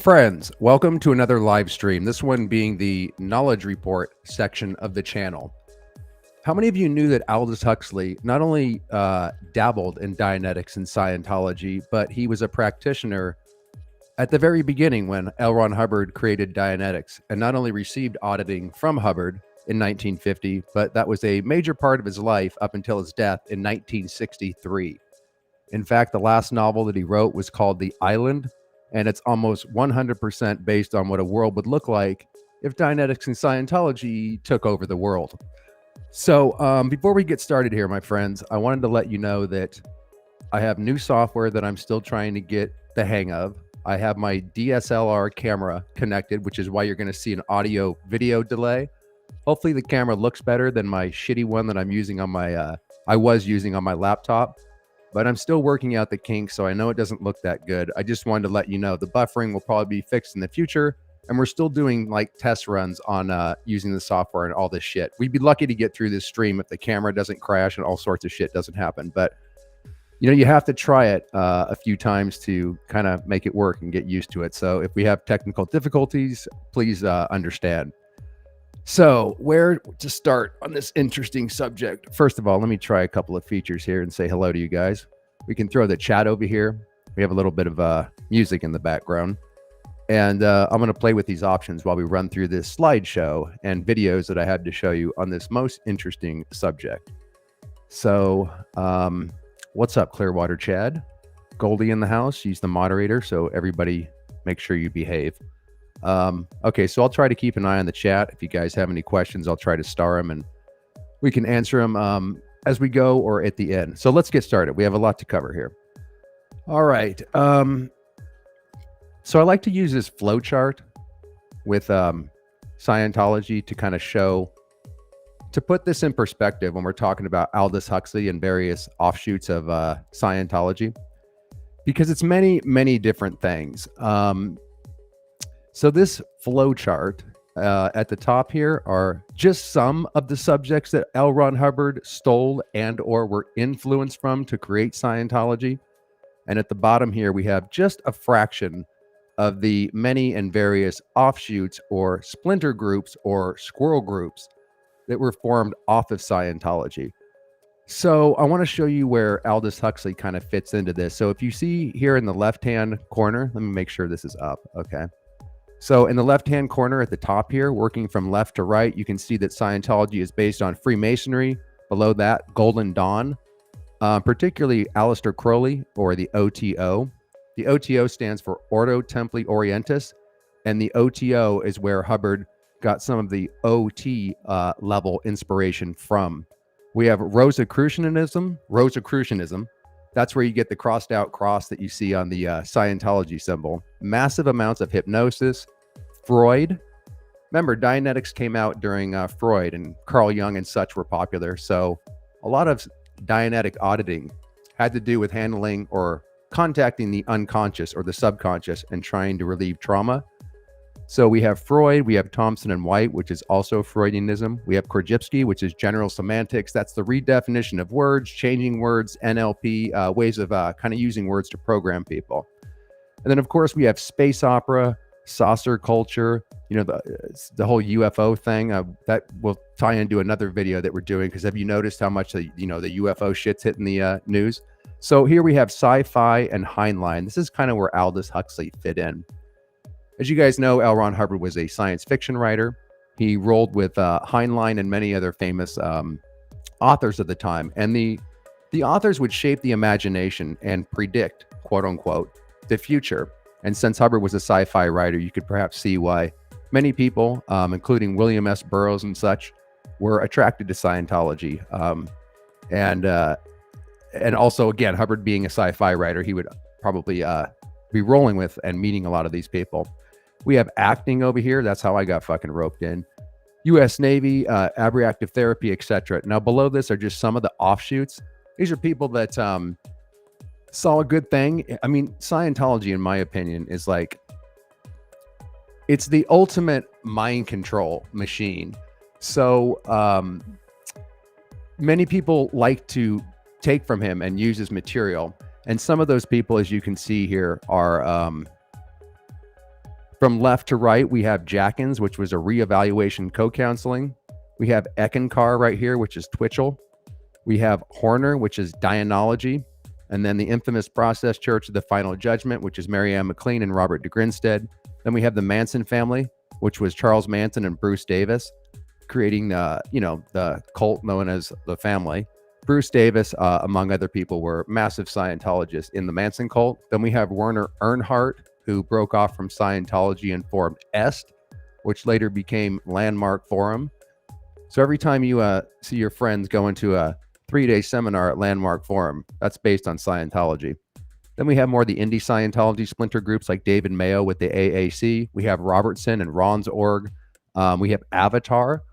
Friends, welcome to another live stream, this one being the Knowledge Report section of the channel. How many of you knew that Aldous Huxley not only dabbled in Dianetics and Scientology, but he was a practitioner at the very beginning when L. Hubbard created Dianetics, and not only received auditing from Hubbard in 1950, but that was a major part of his life up until his death in 1963. In fact, the last novel that he wrote was called The Island, and it's almost 100% based on what a world would look like if Dianetics and Scientology took over the world. So before we get started here, my friends, I wanted to let you know that I have new software that I'm still trying to get the hang of. I have my DSLR camera connected, which is why you're going to see an audio video delay. Hopefully the camera looks better than my shitty one that I'm using on my, I was using on my laptop. But I'm still working out the kinks, so I know it doesn't look that good. I just wanted to let you know the buffering will probably be fixed in the future, and we're still doing like test runs on using the software and all this shit. We'd be lucky to get through this stream if the camera doesn't crash and all sorts of shit doesn't happen. But you know, you have to try it a few times to kind of make it work and get used to it. So if we have technical difficulties, please understand. So where to start on this interesting subject? First of all, let me try a couple of features here and say hello to you guys. We can throw the chat over here. We have a little bit of music in the background. And I'm going to play with these options while we run through this slideshow and videos that I had to show you on this most interesting subject. So what's up, Clearwater Chad? Goldie in the house. She's the moderator, so everybody make sure you behave. Okay, so I'll try to keep an eye on the chat. If you guys have any questions, I'll try to star them and we can answer them as we go or at the end. So let's get started. We have a lot to cover here. All right. So I like to use this flow chart with Scientology to kind of show, to put this in perspective when we're talking about Aldous Huxley and various offshoots of Scientology, because it's many, many different things. So this flow chart at the top here are just some of the subjects that L. Ron Hubbard stole and or were influenced from to create Scientology. And at the bottom here, we have just a fraction of the many and various offshoots or splinter groups or squirrel groups that were formed off of Scientology. So I want to show you where Aldous Huxley kind of fits into this. So if you see here in the left-hand corner, let me make sure this is up. Okay. So in the left-hand corner at the top here, working from left to right, you can see that Scientology is based on Freemasonry. Below that, Golden Dawn, particularly Aleister Crowley, or the OTO. The OTO stands for Ordo Templi Orientis, and the OTO is where Hubbard got some of the OT level inspiration from. We have Rosicrucianism. That's where you get the crossed out cross that you see on the Scientology symbol. Massive amounts of hypnosis. Freud. Remember, Dianetics came out during Freud, and Carl Jung and such were popular. So a lot of Dianetic auditing had to do with handling or contacting the unconscious or the subconscious and trying to relieve trauma. So we have Freud, we have Thompson and White, which is also Freudianism. We have Krzyzewski, which is general semantics. That's the redefinition of words, changing words, NLP, ways of kind of using words to program people. And then, of course, we have space opera, saucer culture, you know, the whole UFO thing. That will tie into another video that we're doing, because have you noticed how much the UFO shit's hitting the news? So here we have sci-fi and Heinlein. This is kind of where Aldous Huxley fit in. As you guys know, L. Ron Hubbard was a science fiction writer. He rolled with Heinlein and many other famous authors of the time. And the authors would shape the imagination and predict, quote unquote, the future. And since Hubbard was a sci-fi writer, you could perhaps see why many people, including William S. Burroughs and such, were attracted to Scientology. And also, again, Hubbard being a sci-fi writer, he would probably be rolling with and meeting a lot of these people. We have acting over here. That's how I got fucking roped in. U.S. Navy, abreactive therapy, etc. Now, below this are just some of the offshoots. These are people that saw a good thing. I mean, Scientology, in my opinion, is like, it's the ultimate mind control machine. So many people like to take from him and use his material. And some of those people, as you can see here, are From left to right, we have Jackins, which was a reevaluation co-counseling. We have Eckankar right here, which is Twitchell. We have Horner, which is Dianology. And then the infamous Process Church of the Final Judgment, which is Marianne McLean and Robert de Grinstead. Then we have the Manson family, which was Charles Manson and Bruce Davis, creating the cult known as the Family. Bruce Davis, among other people, were massive Scientologists in the Manson cult. Then we have Werner Earnhardt, who broke off from Scientology and formed EST, which later became Landmark Forum. So every time you see your friends go into a 3-day seminar at Landmark Forum, that's based on Scientology. Then we have more of the indie Scientology splinter groups like David Mayo with the AAC. We have Robertson and Ron's org. We have Avatar,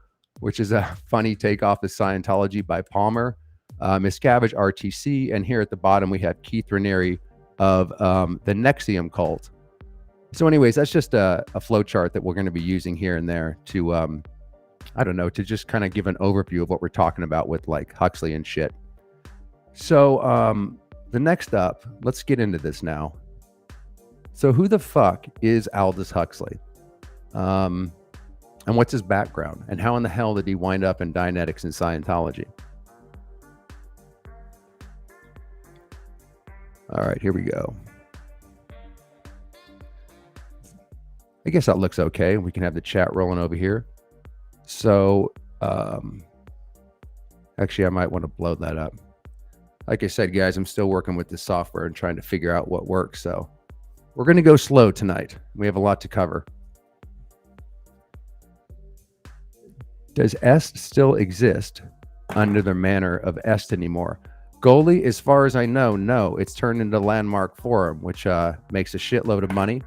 which is a funny takeoff of Scientology by Palmer. Miscavige RTC. And here at the bottom, we have Keith Raniere of the Nexium cult. So anyways, that's just a flow chart that we're going to be using here and there to, to just kind of give an overview of what we're talking about with like Huxley and shit. So the next up, let's get into this now. So who the fuck is Aldous Huxley? And what's his background? And how in the hell did he wind up in Dianetics and Scientology? All right, here we go. I guess that looks okay. We can have the chat rolling over here. So, actually, I might want to blow that up. Like I said, guys, I'm still working with the software and trying to figure out what works. So we're going to go slow tonight. We have a lot to cover. Does EST still exist under the manner of EST anymore? Goalie, as far as I know, no. It's turned into Landmark Forum, which makes a shitload of money.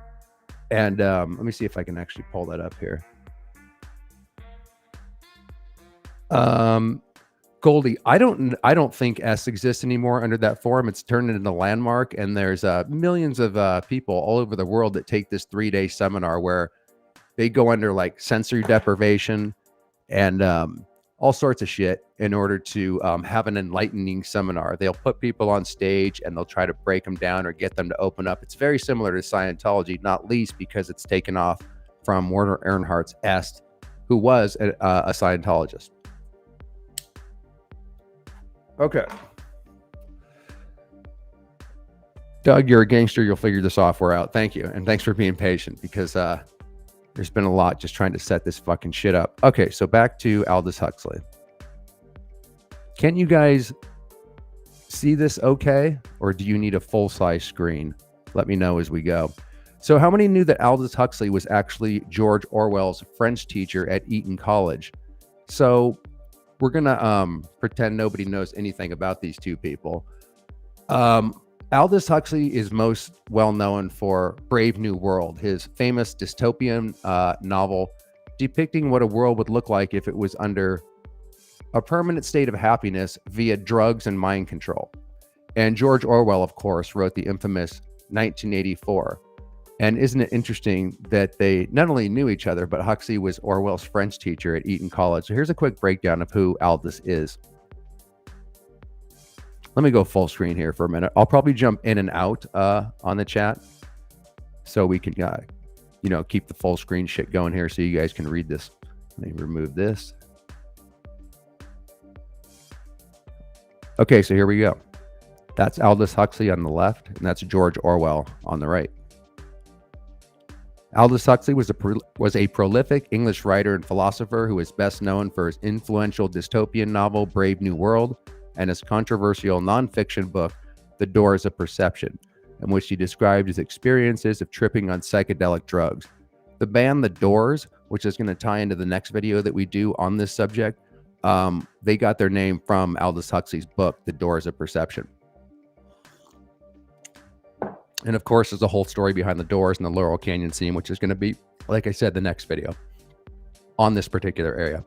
And let me see if I can actually pull that up here. Goldie, I don't think S exists anymore under that forum. It's turned into Landmark, and there's millions of people all over the world that take this 3-day seminar where they go under like sensory deprivation and all sorts of shit in order to have an enlightening seminar. They'll put people on stage and they'll try to break them down or get them to open up. It's very similar to Scientology, not least because it's taken off from Werner Earnhardt's Est, who was a Scientologist. Okay. Doug, you're a gangster. You'll figure the software out. Thank you. And thanks for being patient because there's been a lot just trying to set this fucking shit up. Okay, so back to Aldous Huxley. Can you guys see this okay? Or do you need a full-size screen? Let me know as we go. So how many knew that Aldous Huxley was actually George Orwell's French teacher at Eton College? So we're going to pretend nobody knows anything about these two people. Aldous Huxley is most well known for Brave New World, his famous dystopian novel depicting what a world would look like if it was under a permanent state of happiness via drugs and mind control. And George Orwell, of course, wrote the infamous 1984. And isn't it interesting that they not only knew each other, but Huxley was Orwell's French teacher at Eton College. So here's a quick breakdown of who Aldous is. Let me go full screen here for a minute. I'll probably jump in and out on the chat so we can, keep the full screen shit going here so you guys can read this. Let me remove this. Okay, so here we go. That's Aldous Huxley on the left, and that's George Orwell on the right. Aldous Huxley was a prolific English writer and philosopher who is best known for his influential dystopian novel Brave New World and his controversial nonfiction book The Doors of Perception, in which he described his experiences of tripping on psychedelic drugs. The band The Doors, which is going to tie into the next video that we do on this subject, they got their name from Aldous Huxley's book The Doors of Perception. And of course, there's a whole story behind the Doors and the Laurel Canyon scene, which is going to be, like I said, the next video on this particular area.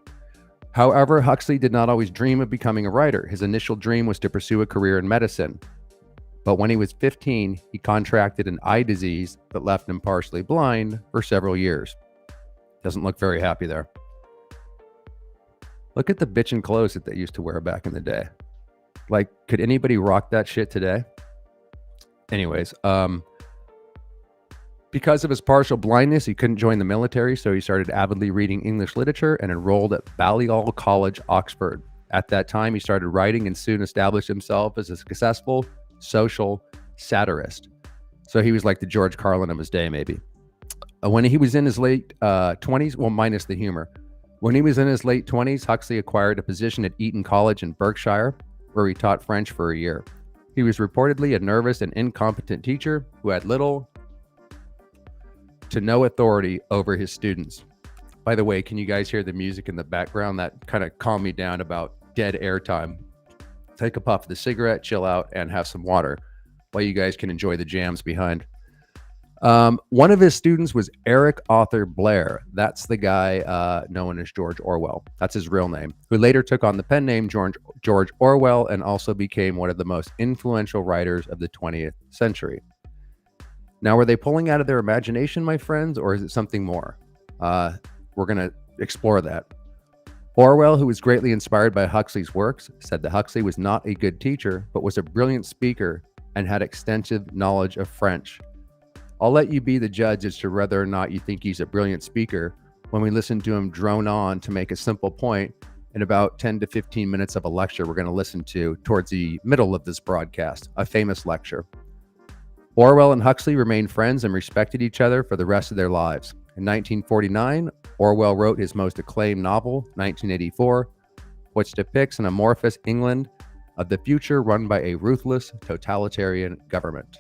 However, Huxley did not always dream of becoming a writer. His initial dream was to pursue a career in medicine. But when he was 15, he contracted an eye disease that left him partially blind for several years. Doesn't look very happy there. Look at the bitchin' clothes that they used to wear back in the day. Like, could anybody rock that shit today? Anyways, Because of his partial blindness, he couldn't join the military, so he started avidly reading English literature and enrolled at Balliol College, Oxford. At that time, he started writing and soon established himself as a successful social satirist. So he was like the George Carlin of his day, maybe. When he was in his late 20s, well, minus the humor. When he was in his late 20s, Huxley acquired a position at Eton College in Berkshire, where he taught French for a year. He was reportedly a nervous and incompetent teacher who had little to no authority over his students. By the way, can you guys hear the music in the background? That kind of calmed me down about dead air time. Take a puff of the cigarette, chill out, and have some water while you guys can enjoy the jams behind. One of his students was Eric Arthur Blair. That's the guy known as George Orwell. That's his real name, who later took on the pen name George Orwell and also became one of the most influential writers of the 20th century. Now, were they pulling out of their imagination, my friends, or is it something more? We're going to explore that. Orwell, who was greatly inspired by Huxley's works, said that Huxley was not a good teacher, but was a brilliant speaker and had extensive knowledge of French. I'll let you be the judge as to whether or not you think he's a brilliant speaker when we listen to him drone on to make a simple point in about 10 to 15 minutes of a lecture we're going to listen to towards the middle of this broadcast, a famous lecture. Orwell and Huxley remained friends and respected each other for the rest of their lives. In 1949, Orwell wrote his most acclaimed novel, 1984, which depicts an amorphous England of the future run by a ruthless totalitarian government.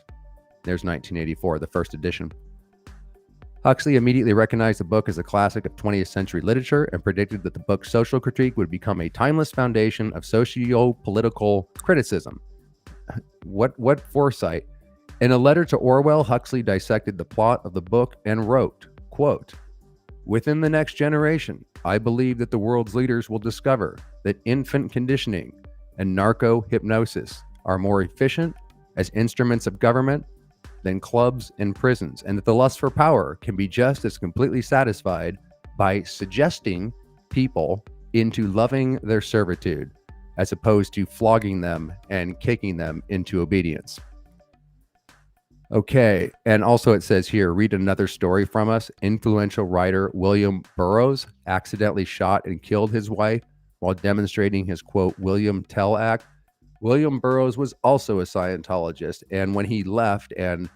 There's 1984, the first edition. Huxley immediately recognized the book as a classic of 20th century literature and predicted that the book's social critique would become a timeless foundation of socio-political criticism. What foresight. In a letter to Orwell, Huxley dissected the plot of the book and wrote, quote, "Within the next generation, I believe that the world's leaders will discover that infant conditioning and narco-hypnosis are more efficient as instruments of government than clubs and prisons, and that the lust for power can be just as completely satisfied by suggesting people into loving their servitude, as opposed to flogging them and kicking them into obedience." Okay, and also it says here, read another story from us. Influential writer William Burroughs accidentally shot and killed his wife while demonstrating his, quote, William Tell Act. William Burroughs was also a Scientologist, and when he left and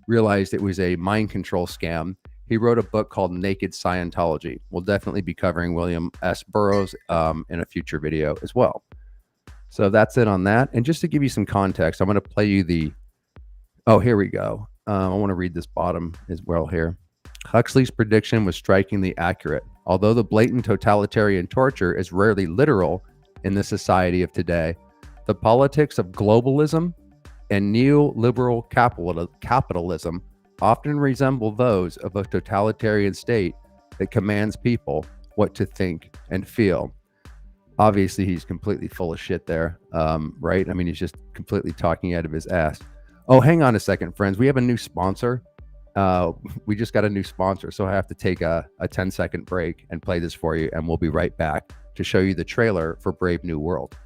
realized it was a mind control scam, he wrote a book called Naked Scientology. We'll definitely be covering William S. Burroughs in a future video as well. So that's it on that. And just to give you some context, I'm going to play you the... Oh, here we go. I want to read this bottom as well here. Huxley's prediction was strikingly accurate. Although the blatant totalitarian torture is rarely literal in the society of today, the politics of globalism and neoliberal capitalism often resemble those of a totalitarian state that commands people what to think and feel. Obviously, he's completely full of shit there, right? I mean, he's just completely talking out of his ass. Oh, hang on a second, friends. We have a new sponsor. We just got a new sponsor, so I have to take a 10-second break and play this for you, and we'll be right back to show you the trailer for Brave New World.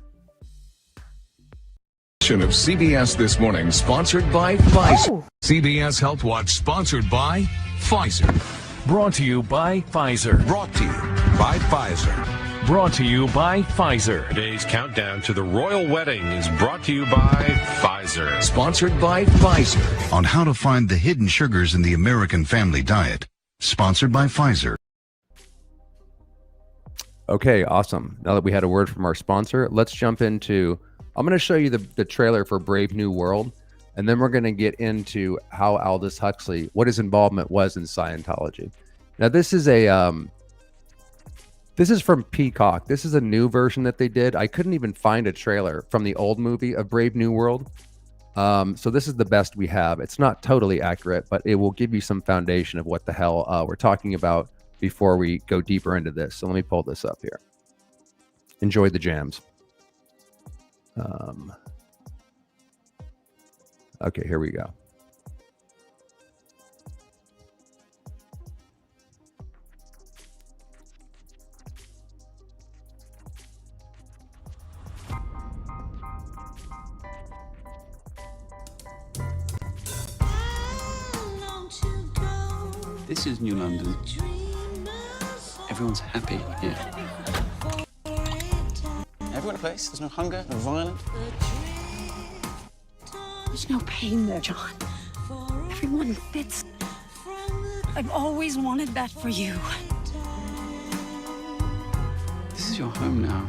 Of CBS This Morning, sponsored by Pfizer. CBS Health Watch, sponsored by Pfizer. Brought to you by Pfizer. Brought to you by Pfizer. Brought to you by Pfizer. Today's countdown to the royal wedding is brought to you by Pfizer. Sponsored by Pfizer. On how to find the hidden sugars in the American family diet. Sponsored by Pfizer. Okay, awesome. Now that we had a word from our sponsor, let's jump into... I'm going to show you the trailer for Brave New World, and then we're going to get into how Aldous Huxley, what his involvement was in Scientology. Now, this is from Peacock. This is a new version that they did. I couldn't even find a trailer from the old movie of Brave New World. So this is the best we have. It's not totally accurate, but it will give you some foundation of what the hell we're talking about before we go deeper into this. So let me pull this up here. Enjoy the jams. Okay, here we go. This is New London. Everyone's happy here. Everyone at place. There's no hunger, no violence. There's no pain there, John. Everyone fits. I've always wanted that for you. This is your home now.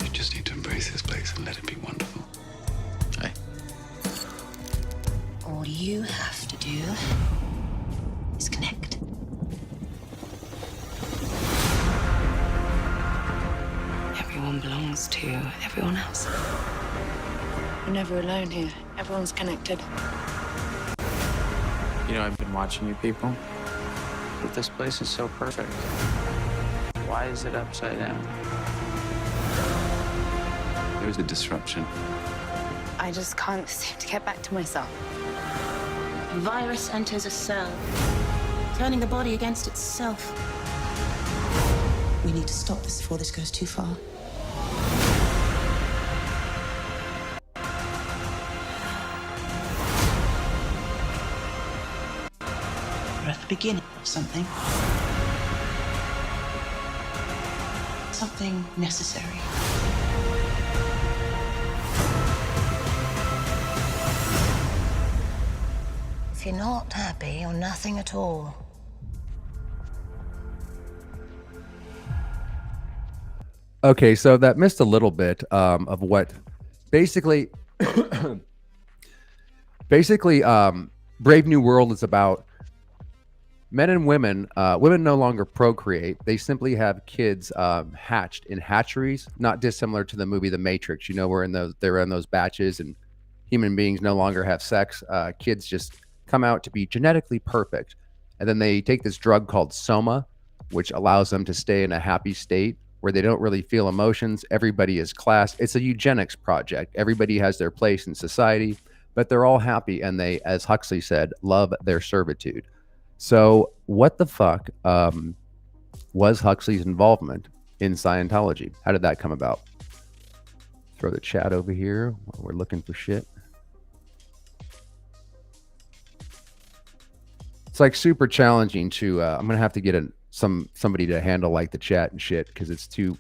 You just need to embrace this place and let it be wonderful. Hey. All you have to do is connect. Everyone belongs to everyone else. You're never alone here. Everyone's connected. You know, I've been watching you people, but this place is so perfect. Why is it upside down? There was a disruption. I just can't seem to get back to myself. A virus enters a cell, turning the body against itself. We need to stop this before this goes too far. We're at the beginning of something. Something necessary. If you're not happy, you're nothing at all. Okay, so that missed a little bit of what basically Brave New World is about. Men and women, women no longer procreate. They simply have kids hatched in hatcheries, not dissimilar to the movie The Matrix. You know, where they're in those batches and human beings no longer have sex. Kids just come out to be genetically perfect. And then they take this drug called Soma, which allows them to stay in a happy state where they don't really feel emotions. Everybody is class. It's a eugenics project. Everybody has their place in society, but they're all happy. And they, as Huxley said, love their servitude. So what the fuck was Huxley's involvement in Scientology? How did that come about? Throw the chat over here while we're looking for shit. It's like super challenging to I'm gonna have to get somebody to handle like the chat and shit, because it's too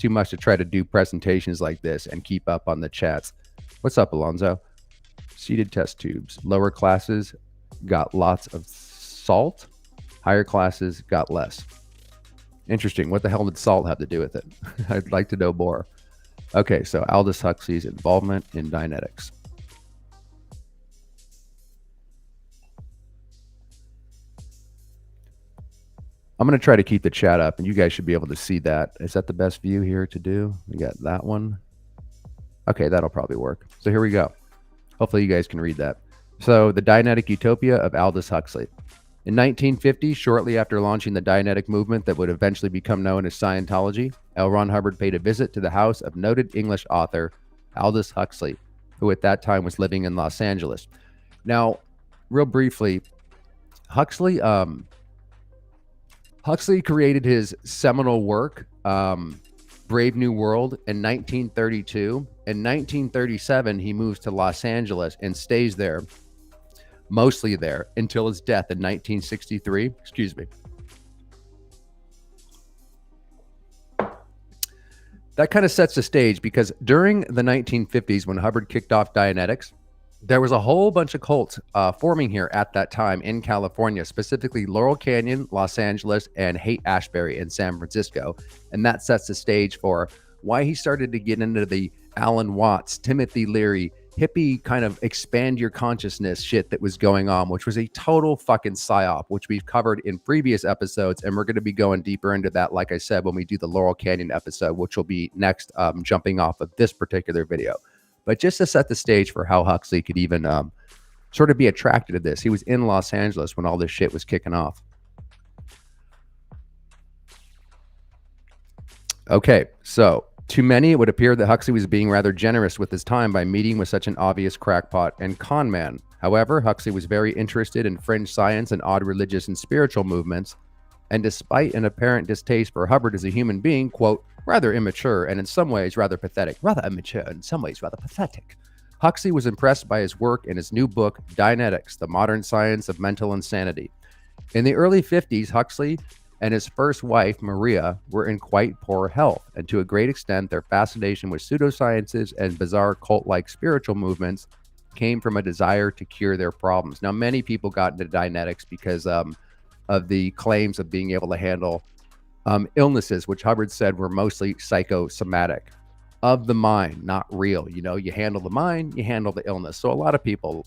much to try to do presentations like this and keep up on the chats. What's up, Alonzo? Seated test tubes. Lower classes got lots of salt, higher classes got less. Interesting. What the hell did salt have to do with it? I'd like to know more. Okay, so Aldous Huxley's involvement in Dianetics. I'm going to try to keep the chat up, and you guys should be able to see that. Is that the best view here to do? We got that one. Okay, that'll probably work. So here we go. Hopefully you guys can read that. So the Dianetic Utopia of Aldous Huxley. In 1950, shortly after launching the Dianetic movement that would eventually become known as Scientology, L. Ron Hubbard paid a visit to the house of noted English author Aldous Huxley, who at that time was living in Los Angeles. Now, real briefly, Huxley created his seminal work, Brave New World, in 1932. In 1937, he moves to Los Angeles and stays there, mostly there, until his death in 1963. Excuse me. That kind of sets the stage, because during the 1950s, when Hubbard kicked off Dianetics, there was a whole bunch of cults forming here at that time in California, specifically Laurel Canyon, Los Angeles, and Haight-Ashbury in San Francisco. And that sets the stage for why he started to get into the Alan Watts, Timothy Leary, hippie kind of expand your consciousness shit that was going on, which was a total fucking psyop, which we've covered in previous episodes. And we're going to be going deeper into that, like I said, when we do the Laurel Canyon episode, which will be next, jumping off of this particular video. But just to set the stage for how Huxley could even sort of be attracted to this. He was in Los Angeles when all this shit was kicking off. Okay, so to many, it would appear that Huxley was being rather generous with his time by meeting with such an obvious crackpot and con man. However, Huxley was very interested in fringe science and odd religious and spiritual movements, and despite an apparent distaste for Hubbard as a human being, quote, rather immature and in some ways rather pathetic, Huxley was impressed by his work in his new book, Dianetics, The Modern Science of Mental Insanity. In the early 50s, Huxley and his first wife, Maria, were in quite poor health, and to a great extent, their fascination with pseudosciences and bizarre cult-like spiritual movements came from a desire to cure their problems. Now, many people got into Dianetics because of the claims of being able to handle illnesses, which Hubbard said were mostly psychosomatic, of the mind, not real. You know, you handle the mind, you handle the illness. So a lot of people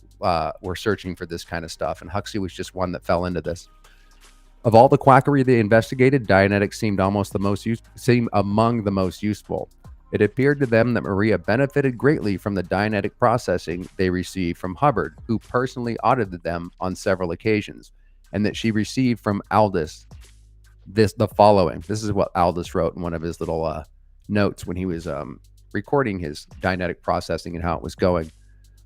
were searching for this kind of stuff, and Huxley was just one that fell into this. Of all the quackery they investigated, Dianetics seemed among the most useful. It appeared to them that Maria benefited greatly from the Dianetic processing they received from Hubbard, who personally audited them on several occasions, and that she received from Aldous the following. This is what Aldous wrote in one of his little notes when he was recording his Dianetic processing and how it was going.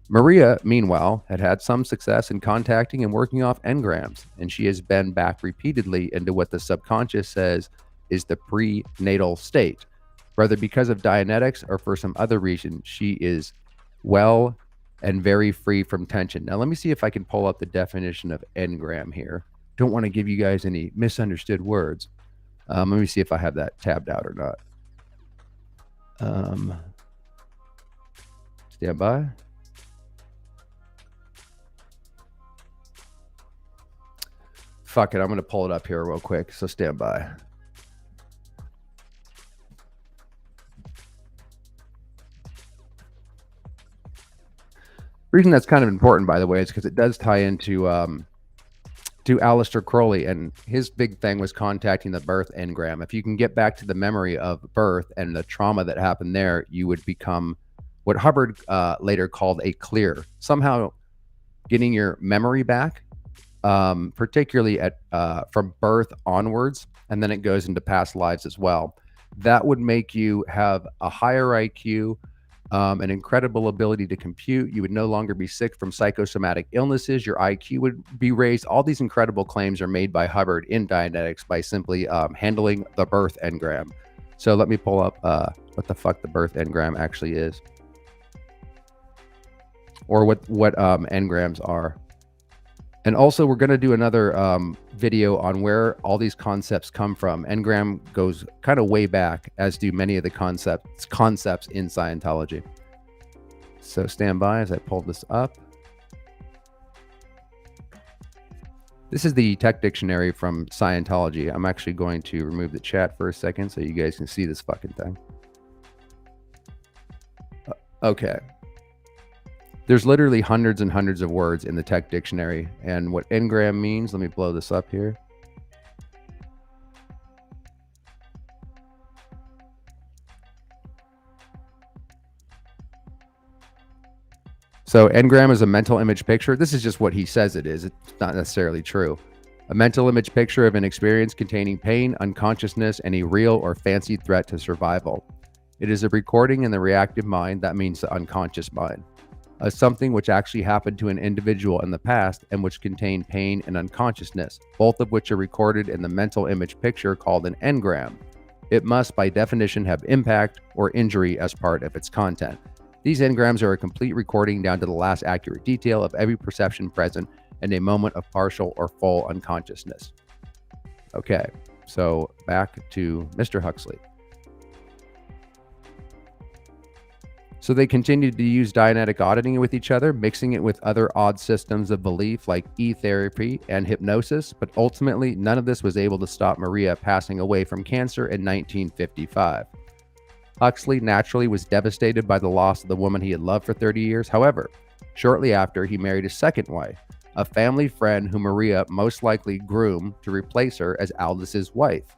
Maria, meanwhile, had some success in contacting and working off engrams, and she has been back repeatedly into what the subconscious says is the prenatal state. Whether because of Dianetics or for some other reason, she is well and very free from tension. Now, let me see if I can pull up the definition of engram here. Don't want to give you guys any misunderstood words. Let me see if I have that tabbed out or not. Stand by. Fuck it, I'm going to pull it up here real quick, so stand by. Reason that's kind of important, by the way, is because it does tie into to Aleister Crowley, and his big thing was contacting the birth engram. If you can get back to the memory of birth and the trauma that happened there, you would become what Hubbard later called a clear. Somehow getting your memory back, particularly at from birth onwards, and then it goes into past lives as well. That would make you have a higher IQ, an incredible ability to compute. You would no longer be sick from psychosomatic illnesses. Your IQ would be raised. All these incredible claims are made by Hubbard in Dianetics by simply handling the birth engram. So let me pull up what the fuck the birth engram actually is, or what engrams are. And also, we're going to do another video on where all these concepts come from. Engram goes kind of way back, as do many of the concepts in Scientology. So stand by as I pull this up. This is the tech dictionary from Scientology. I'm actually going to remove the chat for a second so you guys can see this fucking thing. Okay. There's literally hundreds and hundreds of words in the tech dictionary, and what engram means, let me blow this up here. So engram is a mental image picture. This is just what he says it is. It's not necessarily true. A mental image picture of an experience containing pain, unconsciousness, and a real or fancied threat to survival. It is a recording in the reactive mind, that means the unconscious mind, of something which actually happened to an individual in the past and which contained pain and unconsciousness, both of which are recorded in the mental image picture called an engram. It must, by definition, have impact or injury as part of its content. These engrams are a complete recording down to the last accurate detail of every perception present in a moment of partial or full unconsciousness. Okay, so back to Mr. Huxley. So they continued to use Dianetic auditing with each other, mixing it with other odd systems of belief like e-therapy and hypnosis, but ultimately none of this was able to stop Maria passing away from cancer in 1955. Huxley naturally was devastated by the loss of the woman he had loved for 30 years. However, shortly after, he married his second wife, a family friend who Maria most likely groomed to replace her as Aldous's wife.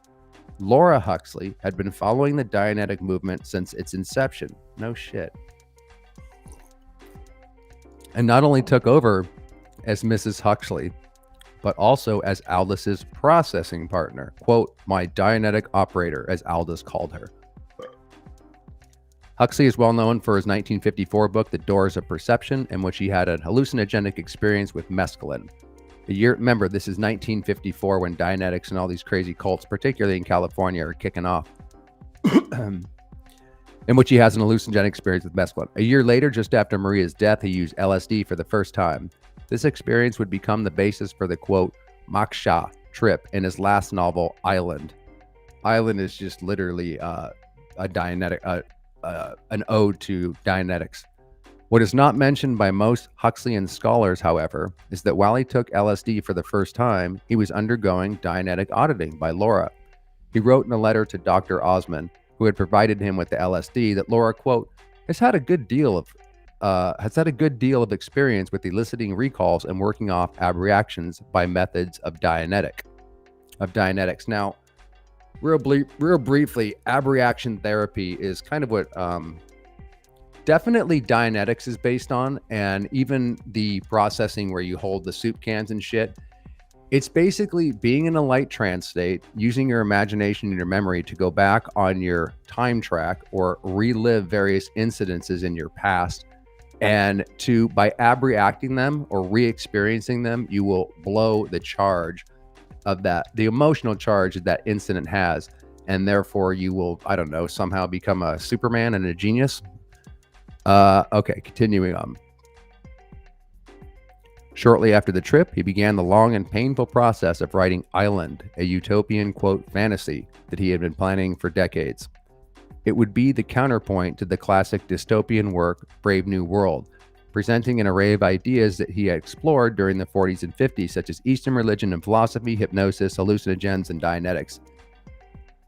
Laura Huxley had been following the Dianetic movement since its inception. No shit. And not only took over as Mrs. Huxley, but also as Aldous's processing partner. Quote, my Dianetic operator, as Aldous called her. Huxley is well known for his 1954 book, The Doors of Perception, in which he had a hallucinogenic experience with mescaline. Remember, this is 1954 when Dianetics and all these crazy cults, particularly in California, are kicking off. in which he has an hallucinogenic experience with mescaline. A year later, just after Maria's death, he used LSD for the first time. This experience would become the basis for the, quote, moksha trip in his last novel, Island. Island is just literally a Dianetic, an ode to Dianetics. What is not mentioned by most Huxleyan scholars, however, is that while he took LSD for the first time, he was undergoing Dianetic auditing by Laura. He wrote in a letter to Dr. Osman, who had provided him with the LSD, that Laura, quote, has had a good deal of experience with eliciting recalls and working off abreactions by methods of Dianetics. Now, real briefly, abreaction therapy is kind of what definitely Dianetics is based on, and even the processing where you hold the soup cans and shit. It's basically being in a light trance state, using your imagination and your memory to go back on your time track or relive various incidences in your past. And by abreacting them or re-experiencing them, you will blow the charge of the emotional charge that incident has. And therefore you will, I don't know, somehow become a Superman and a genius. Okay, continuing on. Shortly after the trip, he began the long and painful process of writing Island, a utopian, quote, fantasy that he had been planning for decades. It would be the counterpoint to the classic dystopian work, Brave New World, presenting an array of ideas that he had explored during the 40s and 50s, such as Eastern religion and philosophy, hypnosis, hallucinogens, and Dianetics.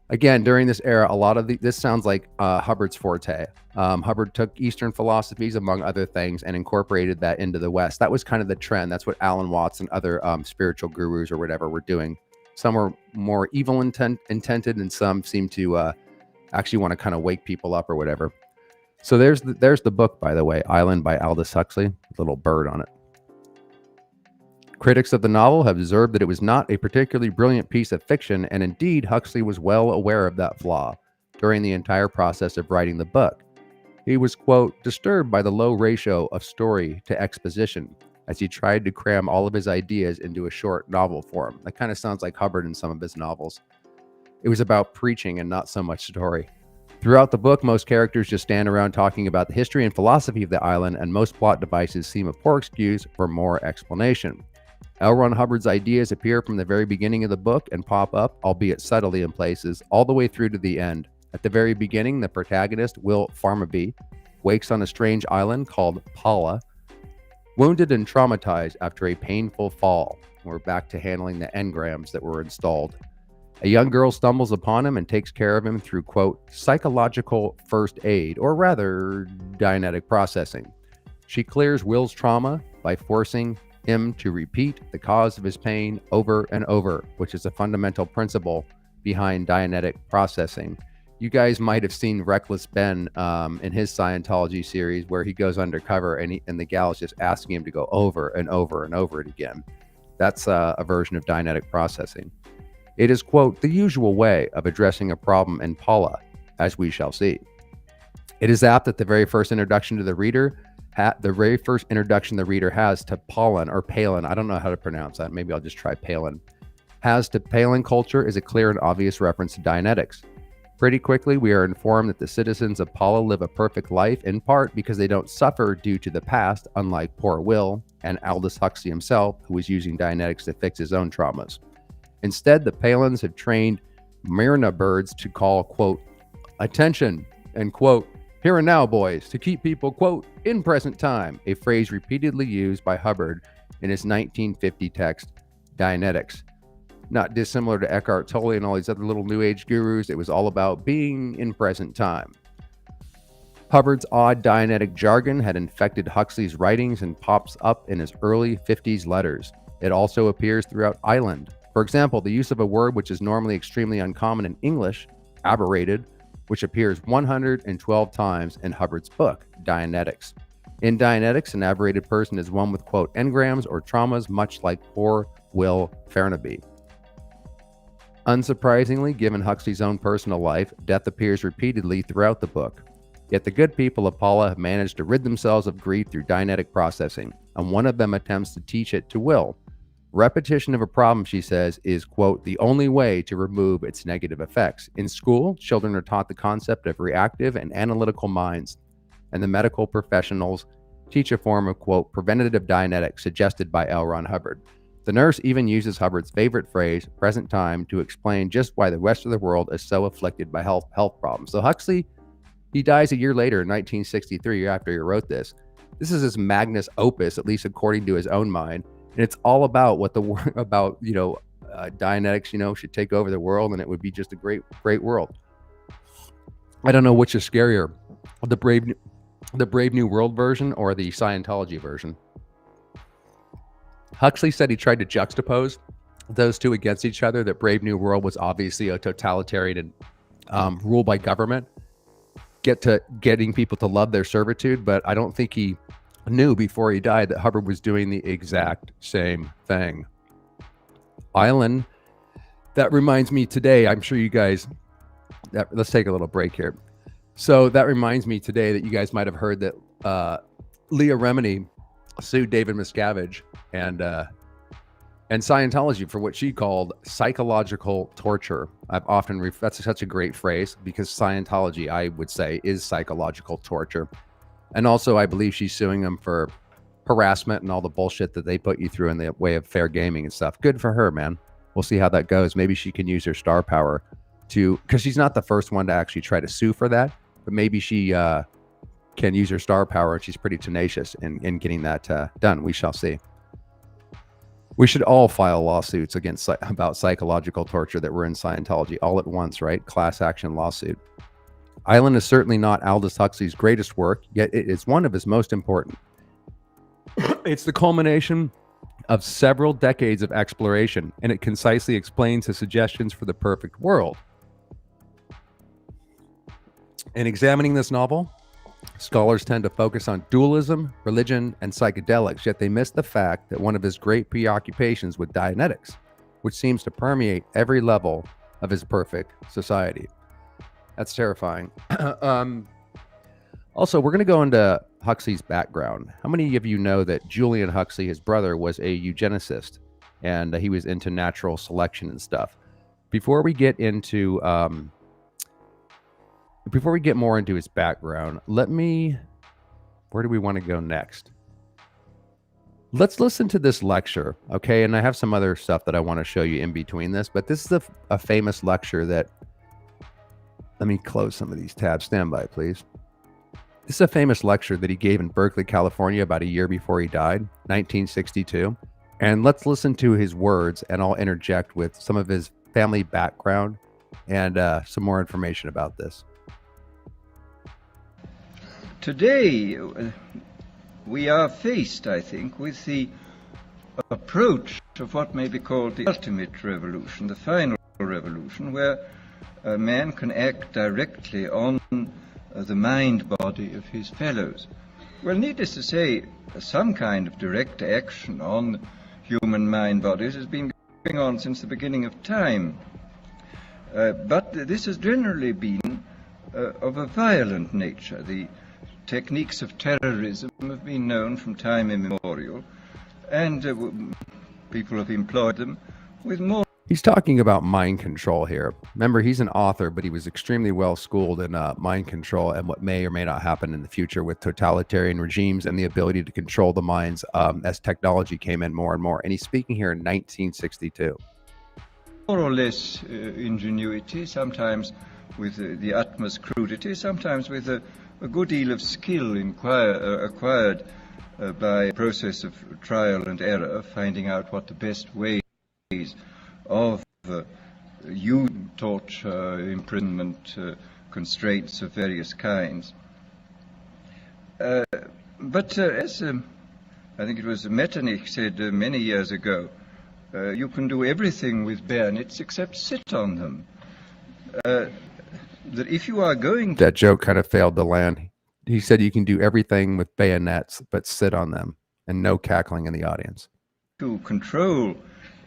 Again, during this era, a lot of this sounds like Hubbard's forte. Hubbard took Eastern philosophies, among other things, and incorporated that into the West. That was kind of the trend. That's what Alan Watts and other spiritual gurus or whatever were doing. Some were more evil intended, and some seem to actually want to kind of wake people up or whatever. So there's the book, by the way, Island by Aldous Huxley, little bird on it. Critics of the novel have observed that it was not a particularly brilliant piece of fiction, and indeed Huxley was well aware of that flaw during the entire process of writing the book. He was, quote, disturbed by the low ratio of story to exposition as he tried to cram all of his ideas into a short novel form. That kind of sounds like Hubbard in some of his novels. It was about preaching and not so much story. Throughout the book, most characters just stand around talking about the history and philosophy of the island, and most plot devices seem a poor excuse for more explanation. L. Ron Hubbard's ideas appear from the very beginning of the book and pop up, albeit subtly in places, all the way through to the end. At the very beginning, the protagonist, Will Farmaby, wakes on a strange island called Paula, wounded and traumatized after a painful fall. We're back to handling the engrams that were installed. A young girl stumbles upon him and takes care of him through, quote, psychological first aid, or rather, Dianetic processing. She clears Will's trauma by forcing him to repeat the cause of his pain over and over, which is a fundamental principle behind Dianetic processing. You guys might have seen Reckless Ben in his Scientology series, where he goes undercover and the gal is just asking him to go over and over and over it again. That's a version of Dianetic processing. It is, quote, the usual way of addressing a problem in Paula, as we shall see. It is apt that the very first introduction the reader has to Pollen or Palin, I don't know how to pronounce that, maybe I'll just try Palin, has to Palin culture is a clear and obvious reference to Dianetics. Pretty quickly, we are informed that the citizens of Paula live a perfect life, in part because they don't suffer due to the past, unlike poor Will and Aldous Huxley himself, who was using Dianetics to fix his own traumas. Instead, the Palins have trained Myrna birds to call, quote, attention, and, quote, here and now, boys, to keep people, quote, in present time, a phrase repeatedly used by Hubbard in his 1950 text, Dianetics. Not dissimilar to Eckhart Tolle and all these other little New Age gurus, it was all about being in present time. Hubbard's odd Dianetic jargon had infected Huxley's writings and pops up in his early 50s letters. It also appears throughout Island. For example, the use of a word which is normally extremely uncommon in English, aberrated, which appears 112 times in Hubbard's book, Dianetics. In Dianetics, an aberrated person is one with, quote, engrams or traumas, much like poor Will Farnaby. Unsurprisingly, given Huxley's own personal life, death appears repeatedly throughout the book. Yet the good people of Paula have managed to rid themselves of grief through Dianetic processing, and one of them attempts to teach it to Will. Repetition of a problem, she says, is, quote, the only way to remove its negative effects. In school, children are taught the concept of reactive and analytical minds, and the medical professionals teach a form of, quote, preventative Dianetic suggested by L. Ron Hubbard. The nurse even uses Hubbard's favorite phrase, present time, to explain just why the rest of the world is so afflicted by health problems. So Huxley, he dies a year later in 1963, year after he wrote this. This is his magnus opus, at least according to his own mind. And it's all about what Dianetics, should take over the world, and it would be just a great world. I don't know which is scarier, the Brave New World version or the Scientology version. Huxley said he tried to juxtapose those two against each other, that Brave New World was obviously a totalitarian and rule by government, getting people to love their servitude, but I don't think he knew before he died that Hubbard was doing the exact same thing. Island, that reminds me today, I'm sure you guys, let's take a little break here. So that reminds me today that you guys might have heard that Leah Remini sued David Miscavige and Scientology for what she called psychological torture. I've often that's such a great phrase, because Scientology, I would say, is psychological torture. And also, I believe she's suing them for harassment and all the bullshit that they put you through in the way of fair gaming and stuff. Good for her, man. We'll see how that goes. Maybe she can use her star power because she's not the first one to actually try to sue for that, but maybe she can use her star power, and she's pretty tenacious in getting that done. We shall see. We should all file lawsuits about psychological torture that were in Scientology all at once, right? Class action lawsuit. Island is certainly not Aldous Huxley's greatest work, yet it is one of his most important. It's the culmination of several decades of exploration, and it concisely explains his suggestions for the perfect world. In examining this novel, scholars tend to focus on dualism, religion, and psychedelics, yet they miss the fact that one of his great preoccupations with Dianetics, which seems to permeate every level of his perfect society. That's terrifying. Also, we're going to go into Huxley's background. How many of you know that Julian Huxley, his brother, was a eugenicist, and he was into natural selection and stuff? Before we get more into his background, where do we want to go next? Let's listen to this lecture, okay? And I have some other stuff that I want to show you in between this, but this is a famous lecture that, let me close some of these tabs. Stand by, please. This is a famous lecture that he gave in Berkeley, California about a year before he died, 1962. And let's listen to his words, and I'll interject with some of his family background and some more information about this. Today, we are faced, I think, with the approach of what may be called the ultimate revolution, the final revolution, where a man can act directly on the mind-body of his fellows. Well, needless to say, some kind of direct action on human mind bodies has been going on since the beginning of time. But this has generally been of a violent nature. The techniques of terrorism have been known from time immemorial, and people have employed them with more. He's talking about mind control here. Remember, he's an author, but he was extremely well schooled in mind control and what may or may not happen in the future with totalitarian regimes and the ability to control the minds as technology came in more and more. And he's speaking here in 1962. More or less ingenuity, sometimes with the utmost crudity, sometimes with a good deal of skill acquired by a process of trial and error, finding out what the best ways of torture, imprisonment, constraints of various kinds. But as I think it was Metternich said many years ago, you can do everything with bayonets except sit on them. That if you are going to... That joke kind of failed to land. He said you can do everything with bayonets but sit on them, and no cackling in the audience. To control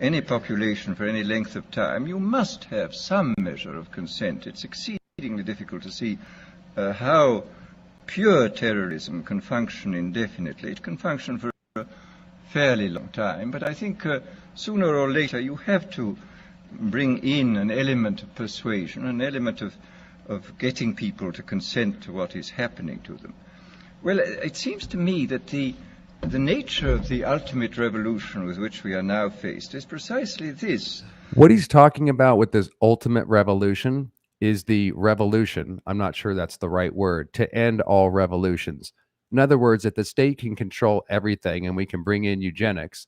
any population for any length of time, you must have some measure of consent. It's exceedingly difficult to see how pure terrorism can function indefinitely. It can function for a fairly long time, but I think sooner or later you have to bring in an element of persuasion, an element of getting people to consent to what is happening to them. Well, it seems to me that the nature of the ultimate revolution with which we are now faced is precisely this. What he's talking about with this ultimate revolution is the revolution, I'm not sure that's the right word, to end all revolutions. In other words, if the state can control everything and we can bring in eugenics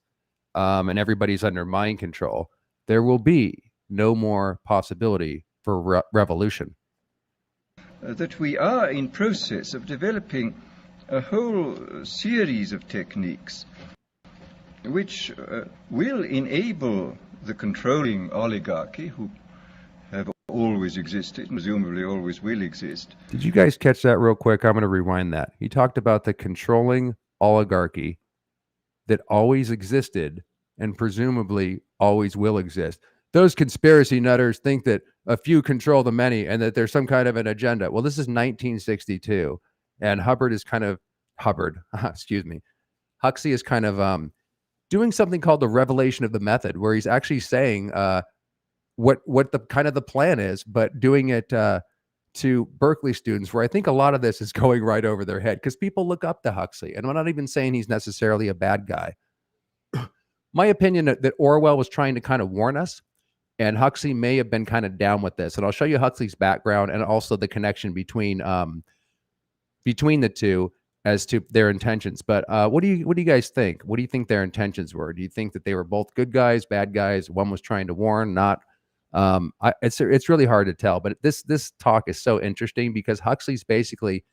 and everybody's under mind control, there will be no more possibility for revolution. That we are in process of developing a whole series of techniques which will enable the controlling oligarchy, who have always existed, presumably always will exist. Did you guys catch that real quick? I'm going to rewind that. He talked about the controlling oligarchy that always existed and presumably always will exist. Those conspiracy nutters think that a few control the many and that there's some kind of an agenda. Well, this is 1962, and Hubbard, excuse me, Huxley is kind of doing something called the revelation of the method, where he's actually saying what the kind of the plan is, but doing it to Berkeley students, where I think a lot of this is going right over their head because people look up to Huxley, and I'm not even saying he's necessarily a bad guy. My opinion that Orwell was trying to kind of warn us, and Huxley may have been kind of down with this. And I'll show you Huxley's background and also the connection between the two as to their intentions. But what do you guys think? What do you think their intentions were? Do you think that they were both good guys, bad guys? One was trying to warn, not. It's really hard to tell. But this talk is so interesting because Huxley's basically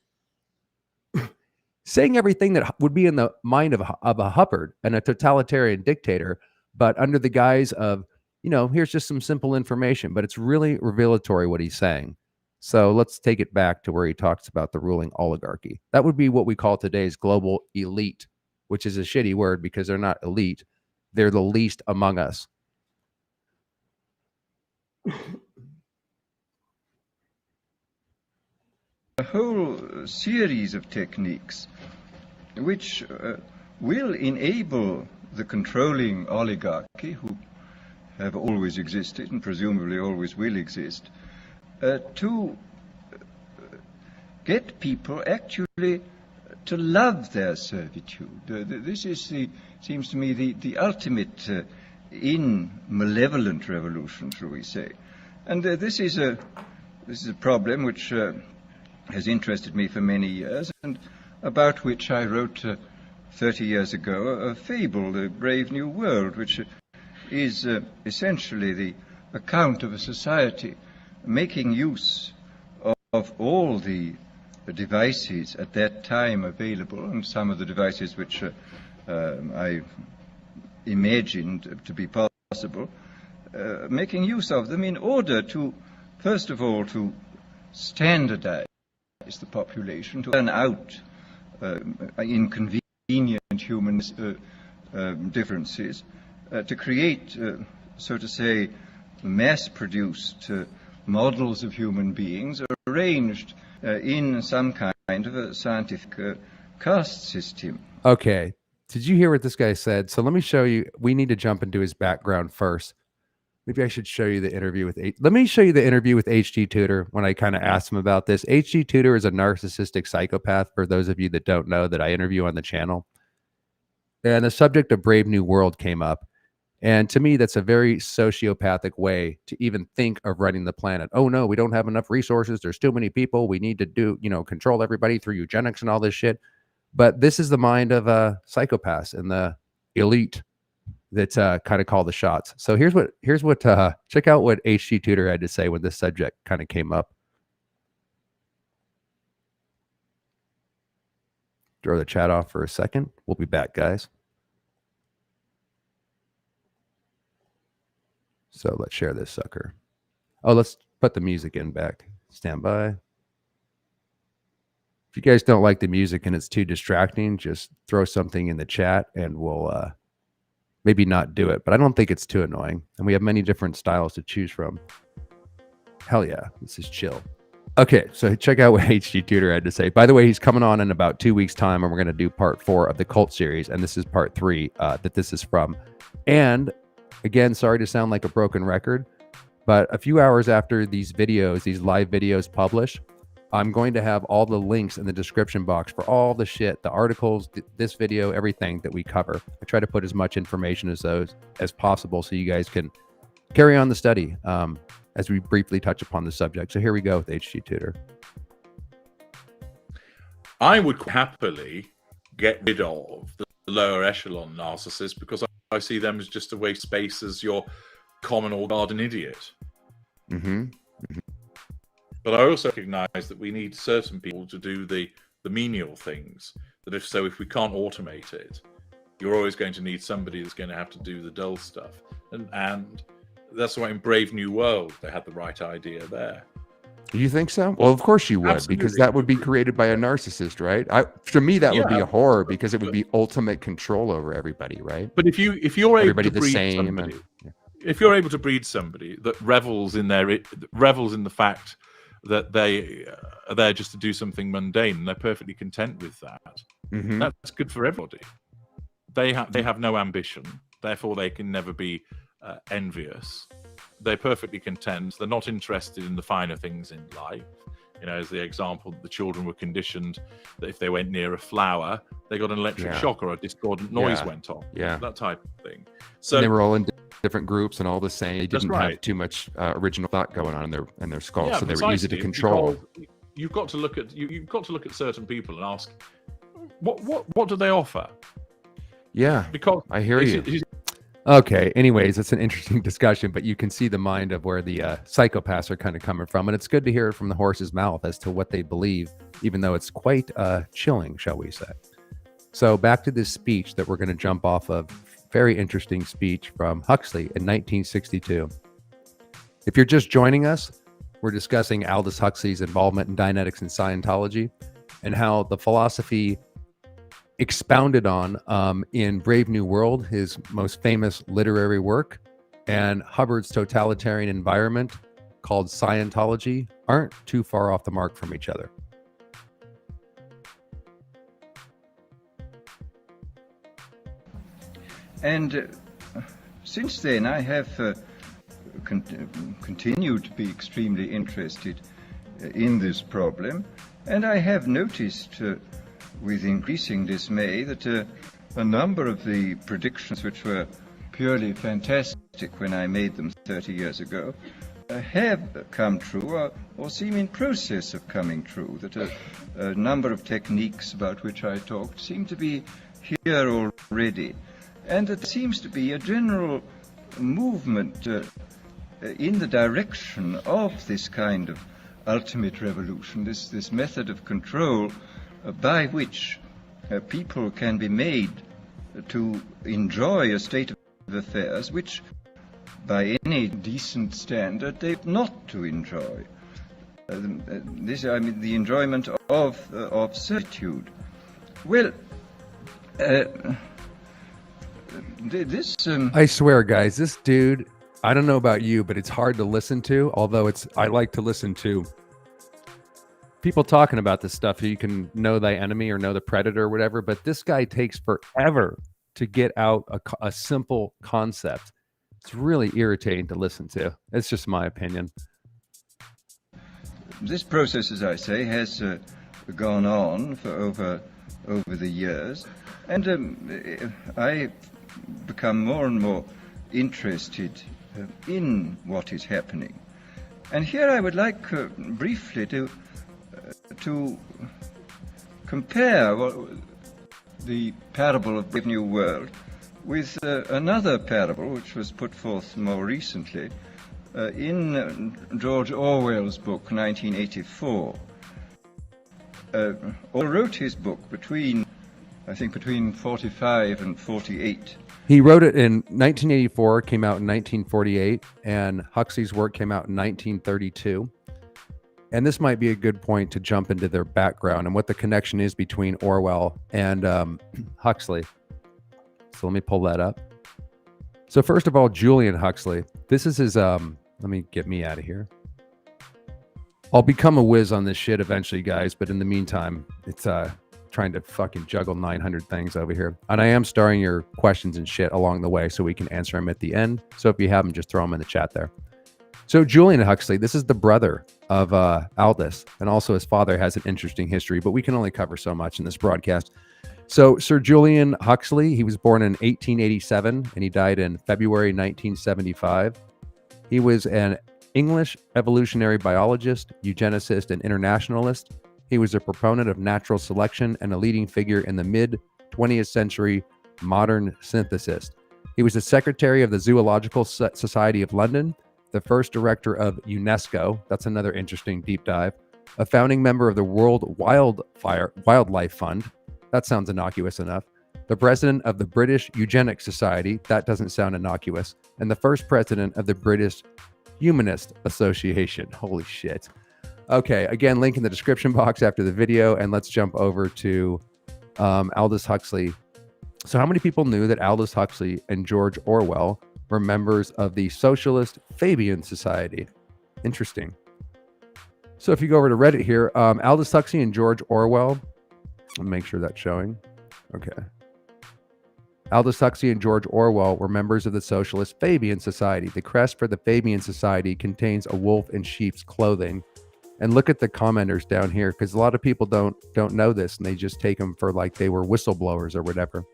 saying everything that would be in the mind of a Hubbard and a totalitarian dictator, but under the guise of, here's just some simple information, but it's really revelatory what he's saying. So let's take it back to where he talks about the ruling oligarchy. That would be what we call today's global elite, which is a shitty word because they're not elite. They're the least among us. A whole series of techniques which will enable the controlling oligarchy, who have always existed and presumably always will exist, to get people actually to love their servitude. This is seems to me the ultimate in malevolent revolution, shall we say. And this is a problem which has interested me for many years, and about which I wrote 30 years ago a fable, The Brave New World, which is essentially the account of a society making use of all the devices at that time available, and some of the devices which I imagined to be possible, making use of them in order to, first of all, to standardize the population, to turn out inconvenient human differences, to create, so to say, mass-produced models of human beings arranged in some kind of a scientific caste system. Okay. Did you hear what this guy said? So let me show you. We need to jump into his background first. Maybe I should show you the interview with Let me show you the interview with H.G. Tudor when I kind of asked him about this. H.G. Tudor is a narcissistic psychopath, for those of you that don't know, that I interview on the channel. And the subject of Brave New World came up. And to me, that's a very sociopathic way to even think of running the planet. Oh, no, we don't have enough resources. There's too many people. We need to control everybody through eugenics and all this shit. But this is the mind of psychopaths and the elite that kind of call the shots. So here's what check out what H.G. Tudor had to say when this subject kind of came up. Throw the chat off for a second. We'll be back, guys. So let's share this sucker. Oh, let's put the music in back. Stand by. If you guys don't like the music and it's too distracting, just throw something in the chat and we'll maybe not do it. But I don't think it's too annoying. And we have many different styles to choose from. Hell yeah, this is chill. Okay, so check out what HG Tutor had to say. By the way, he's coming on in about 2 weeks' time, and we're going to do part 4 of the cult series, and this is part 3 that this is from. And again, sorry to sound like a broken record, but a few hours after these videos, these live videos publish, I'm going to have all the links in the description box for all the shit, the articles, this video, everything that we cover. I try to put as much information as those as possible so you guys can carry on the study as we briefly touch upon the subject. So here we go with HG Tutor. I would happily get rid of the lower echelon narcissists because I see them as just a waste of space as your common or garden idiot. But I also recognize that we need certain people to do the menial things. That if we can't automate it, you're always going to need somebody that's going to have to do the dull stuff. And that's why in Brave New World, they had the right idea there. Do you think so? Well, of course you would, Absolutely. because that would be created by a narcissist, right? To me, that would be a horror because it would be ultimate control over everybody, right? But if you're able Everybody to the breed same somebody, and, if you're able to breed somebody that revels in the fact that they are there just to do something mundane, and they're perfectly content with that, that's good for everybody. They have no ambition, therefore they can never be envious. They're perfectly content. They're not interested in the finer things in life. You know, as the example, the children were conditioned that if they went near a flower, they got an electric shock or a discordant noise went on. That type of thing. So and they were all in different groups and all the same. They didn't have too much original thought going on in their skulls, so they were easy to control. You've got to look at certain people and ask, what do they offer? Yeah, because I hear you. Okay, anyways, it's an interesting discussion, but you can see the mind of where the psychopaths are kind of coming from, and it's good to hear it from the horse's mouth as to what they believe, even though it's quite chilling, shall we say. So back to this speech that we're going to jump off of. Very interesting speech from Huxley in 1962. If you're just joining us, we're discussing Aldous Huxley's involvement in Dianetics and Scientology and how the philosophy expounded on in Brave New World, his most famous literary work, and Hubbard's totalitarian environment called Scientology aren't too far off the mark from each other. And since then, I have continued to be extremely interested in this problem, and I have noticed with increasing dismay that a number of the predictions which were purely fantastic when I made them 30 years ago have come true or seem in process of coming true, that a number of techniques about which I talked seem to be here already. And there seems to be a general movement in the direction of this kind of ultimate revolution, this method of control by which people can be made to enjoy a state of affairs which, by any decent standard, they ought not to enjoy. The enjoyment of certitude. Well, I swear, guys, this dude, I don't know about you, but it's hard to listen to, although I like to listen to people talking about this stuff so you can know thy enemy or know the predator or whatever, but this guy takes forever to get out a simple concept. It's really irritating to listen to. It's just my opinion. This process, as I say, has gone on for over the years, and I become more and more interested in what is happening. And here I would like briefly to compare the parable of the New World with another parable which was put forth more recently in George Orwell's book, 1984. Orwell wrote his book between 45 and 48. He wrote it in 1984, came out in 1948, and Huxley's work came out in 1932. And this might be a good point to jump into their background and what the connection is between Orwell and Huxley. So let me pull that up. So first of all, Julian Huxley. This is his, let me get me out of here. I'll become a whiz on this shit eventually, guys. But in the meantime, it's trying to fucking juggle 900 things over here. And I am starring your questions and shit along the way so we can answer them at the end. So if you have them, just throw them in the chat there. So Julian Huxley, this is the brother of Aldous, and also his father has an interesting history, but we can only cover so much in this broadcast. So Sir Julian Huxley, he was born in 1887 and he died in February 1975. He was an English evolutionary biologist, eugenicist, and internationalist. He was a proponent of natural selection and a leading figure in the mid-20th century modern synthesist. He was the secretary of the Zoological Society of London, the first director of UNESCO, that's another interesting deep dive, a founding member of the World Wildlife Fund, that sounds innocuous enough, the president of the British Eugenics Society, that doesn't sound innocuous, and the first president of the British Humanist Association. Holy shit. Okay, again, link in the description box after the video, and let's jump over to Aldous Huxley. So how many people knew that Aldous Huxley and George Orwell were members of the socialist Fabian Society? Interesting. So if you go over to Reddit here, Aldous Huxley and George Orwell, let me make sure that's showing. Okay. Aldous Huxley and George Orwell were members of the socialist Fabian Society. The crest for the Fabian Society contains a wolf in sheep's clothing. And look at the commenters down here, because a lot of people don't know this, and they just take them for like they were whistleblowers or whatever.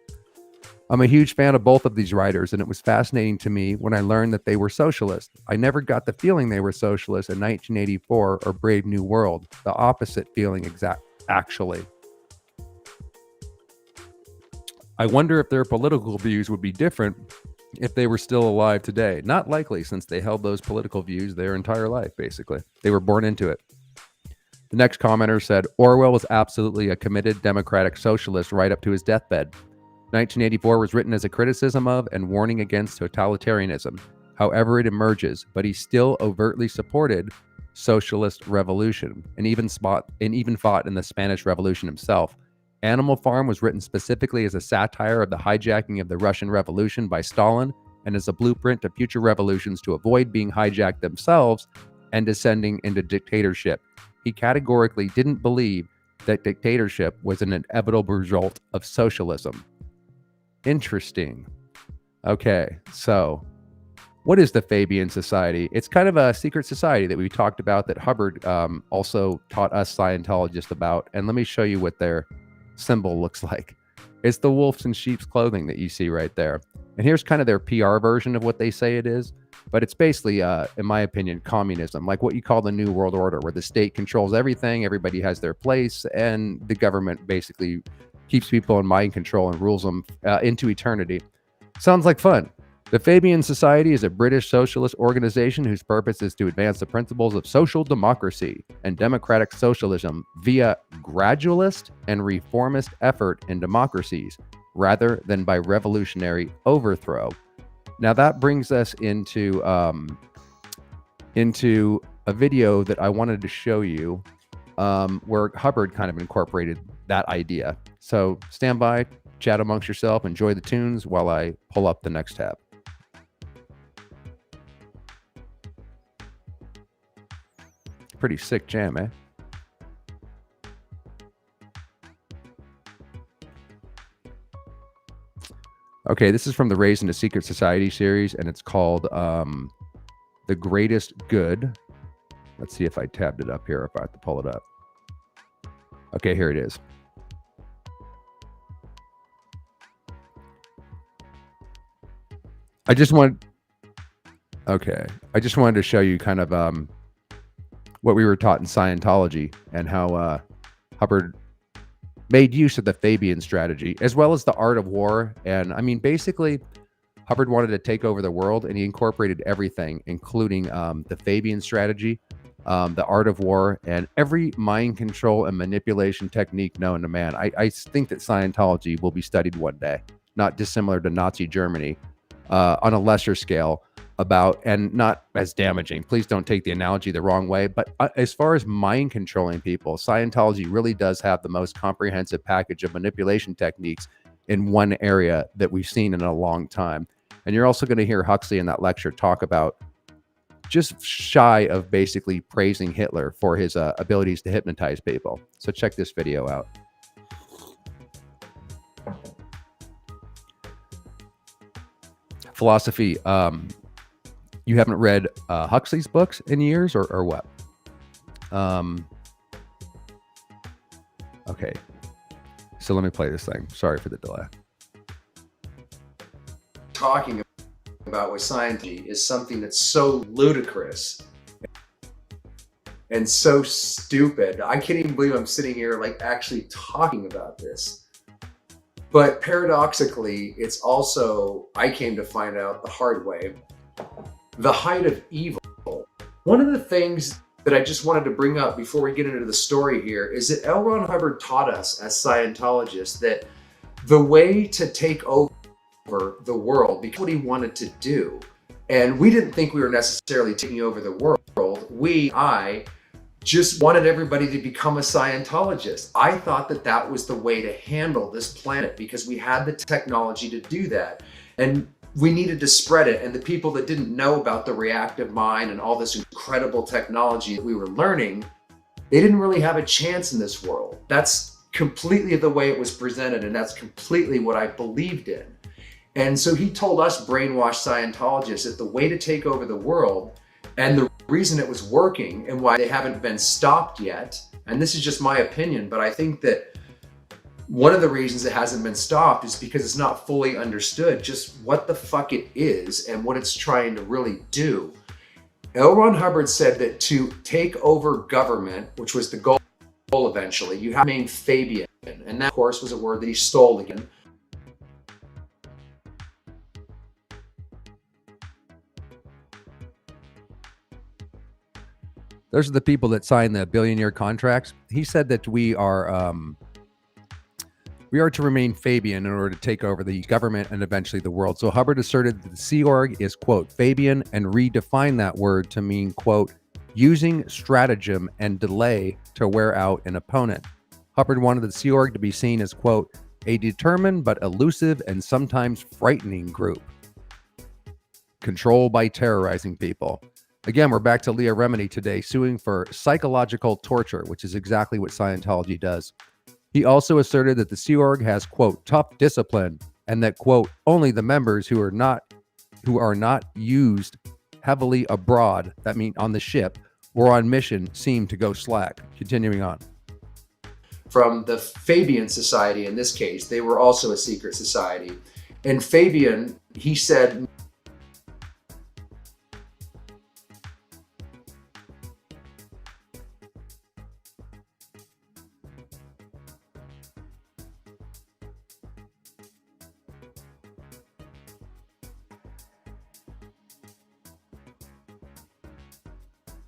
I'm a huge fan of both of these writers, and it was fascinating to me when I learned that they were socialist. I never got the feeling they were socialist in 1984 or Brave New World. The opposite feeling actually. I wonder if their political views would be different if they were still alive today. Not likely, since they held those political views their entire life, basically. They were born into it. The next commenter said, Orwell was absolutely a committed democratic socialist right up to his deathbed. 1984 was written as a criticism of and warning against totalitarianism, however it emerges, but he still overtly supported socialist revolution and even fought in the Spanish Revolution himself. Animal Farm was written specifically as a satire of the hijacking of the Russian Revolution by Stalin and as a blueprint to future revolutions to avoid being hijacked themselves and descending into dictatorship. He categorically didn't believe that dictatorship was an inevitable result of socialism. Interesting. Okay, so what is the Fabian Society? It's kind of a secret society that we talked about that Hubbard also taught us Scientologists about. And let me show you what their symbol looks like. It's the wolves in sheep's clothing that you see right there. And here's kind of their PR version of what they say it is. But it's basically, in my opinion, communism, like what you call the New World Order, where the state controls everything, everybody has their place, and the government basically keeps people in mind control and rules them into eternity. Sounds like fun. The Fabian Society is a British socialist organization whose purpose is to advance the principles of social democracy and democratic socialism via gradualist and reformist effort in democracies, rather than by revolutionary overthrow. Now that brings us into a video that I wanted to show you where Hubbard kind of incorporated that idea. So stand by, chat amongst yourself, enjoy the tunes while I pull up the next tab. Pretty sick jam, eh? Okay, this is from the Raised into Secret Society series, and it's called The Greatest Good. Let's see if I tabbed it up here, if I have to pull it up. Okay, here it is. I just wanted to show you kind of what we were taught in Scientology and how Hubbard made use of the Fabian strategy, as well as the art of war. And I mean, basically, Hubbard wanted to take over the world, and he incorporated everything, including the Fabian strategy, the art of war, and every mind control and manipulation technique known to man. I think that Scientology will be studied one day, not dissimilar to Nazi Germany, on a lesser scale, about, and not as damaging. Please don't take the analogy the wrong way, but as far as mind controlling people, Scientology really does have the most comprehensive package of manipulation techniques in one area that we've seen in a long time. And you're also going to hear Huxley in that lecture talk about just shy of basically praising Hitler for his abilities to hypnotize people. So check this video out. Philosophy. You haven't read Huxley's books in years, or what? Okay. So let me play this thing. Sorry for the delay. Talking about with Scientology is something that's so ludicrous and so stupid. I can't even believe I'm sitting here like actually talking about this. But paradoxically, it's also, I came to find out the hard way, the height of evil. One of the things that I just wanted to bring up before we get into the story here is that L. Ron Hubbard taught us as Scientologists that the way to take over the world, because what he wanted to do, and we didn't think we were necessarily taking over the world. I just wanted everybody to become a Scientologist. I thought that that was the way to handle this planet because we had the technology to do that. And we needed to spread it. And the people that didn't know about the reactive mind and all this incredible technology that we were learning, they didn't really have a chance in this world. That's completely the way it was presented. And that's completely what I believed in. And so he told us brainwashed Scientologists that the way to take over the world, and the reason it was working and why they haven't been stopped yet, and this is just my opinion, but I think that one of the reasons it hasn't been stopped is because it's not fully understood just what the fuck it is and what it's trying to really do. L. Ron Hubbard said that to take over government, which was the goal eventually, you have to remain Fabian. And that, of course, was a word that he stole again. Those are the people that sign the billionaire contracts. He said that we are to remain Fabian in order to take over the government and eventually the world. So Hubbard asserted that the Sea Org is, quote, Fabian, and redefined that word to mean, quote, using stratagem and delay to wear out an opponent. Hubbard wanted the Sea Org to be seen as, quote, a determined but elusive and sometimes frightening group, controlled by terrorizing people. Again, we're back to Leah Remini today, suing for psychological torture, which is exactly what Scientology does. He also asserted that the Sea Org has, quote, tough discipline, and that, quote, only the members who are not used heavily abroad, that means on the ship, or on mission, seem to go slack. Continuing on. From the Fabian Society, in this case, they were also a secret society. And Fabian, he said,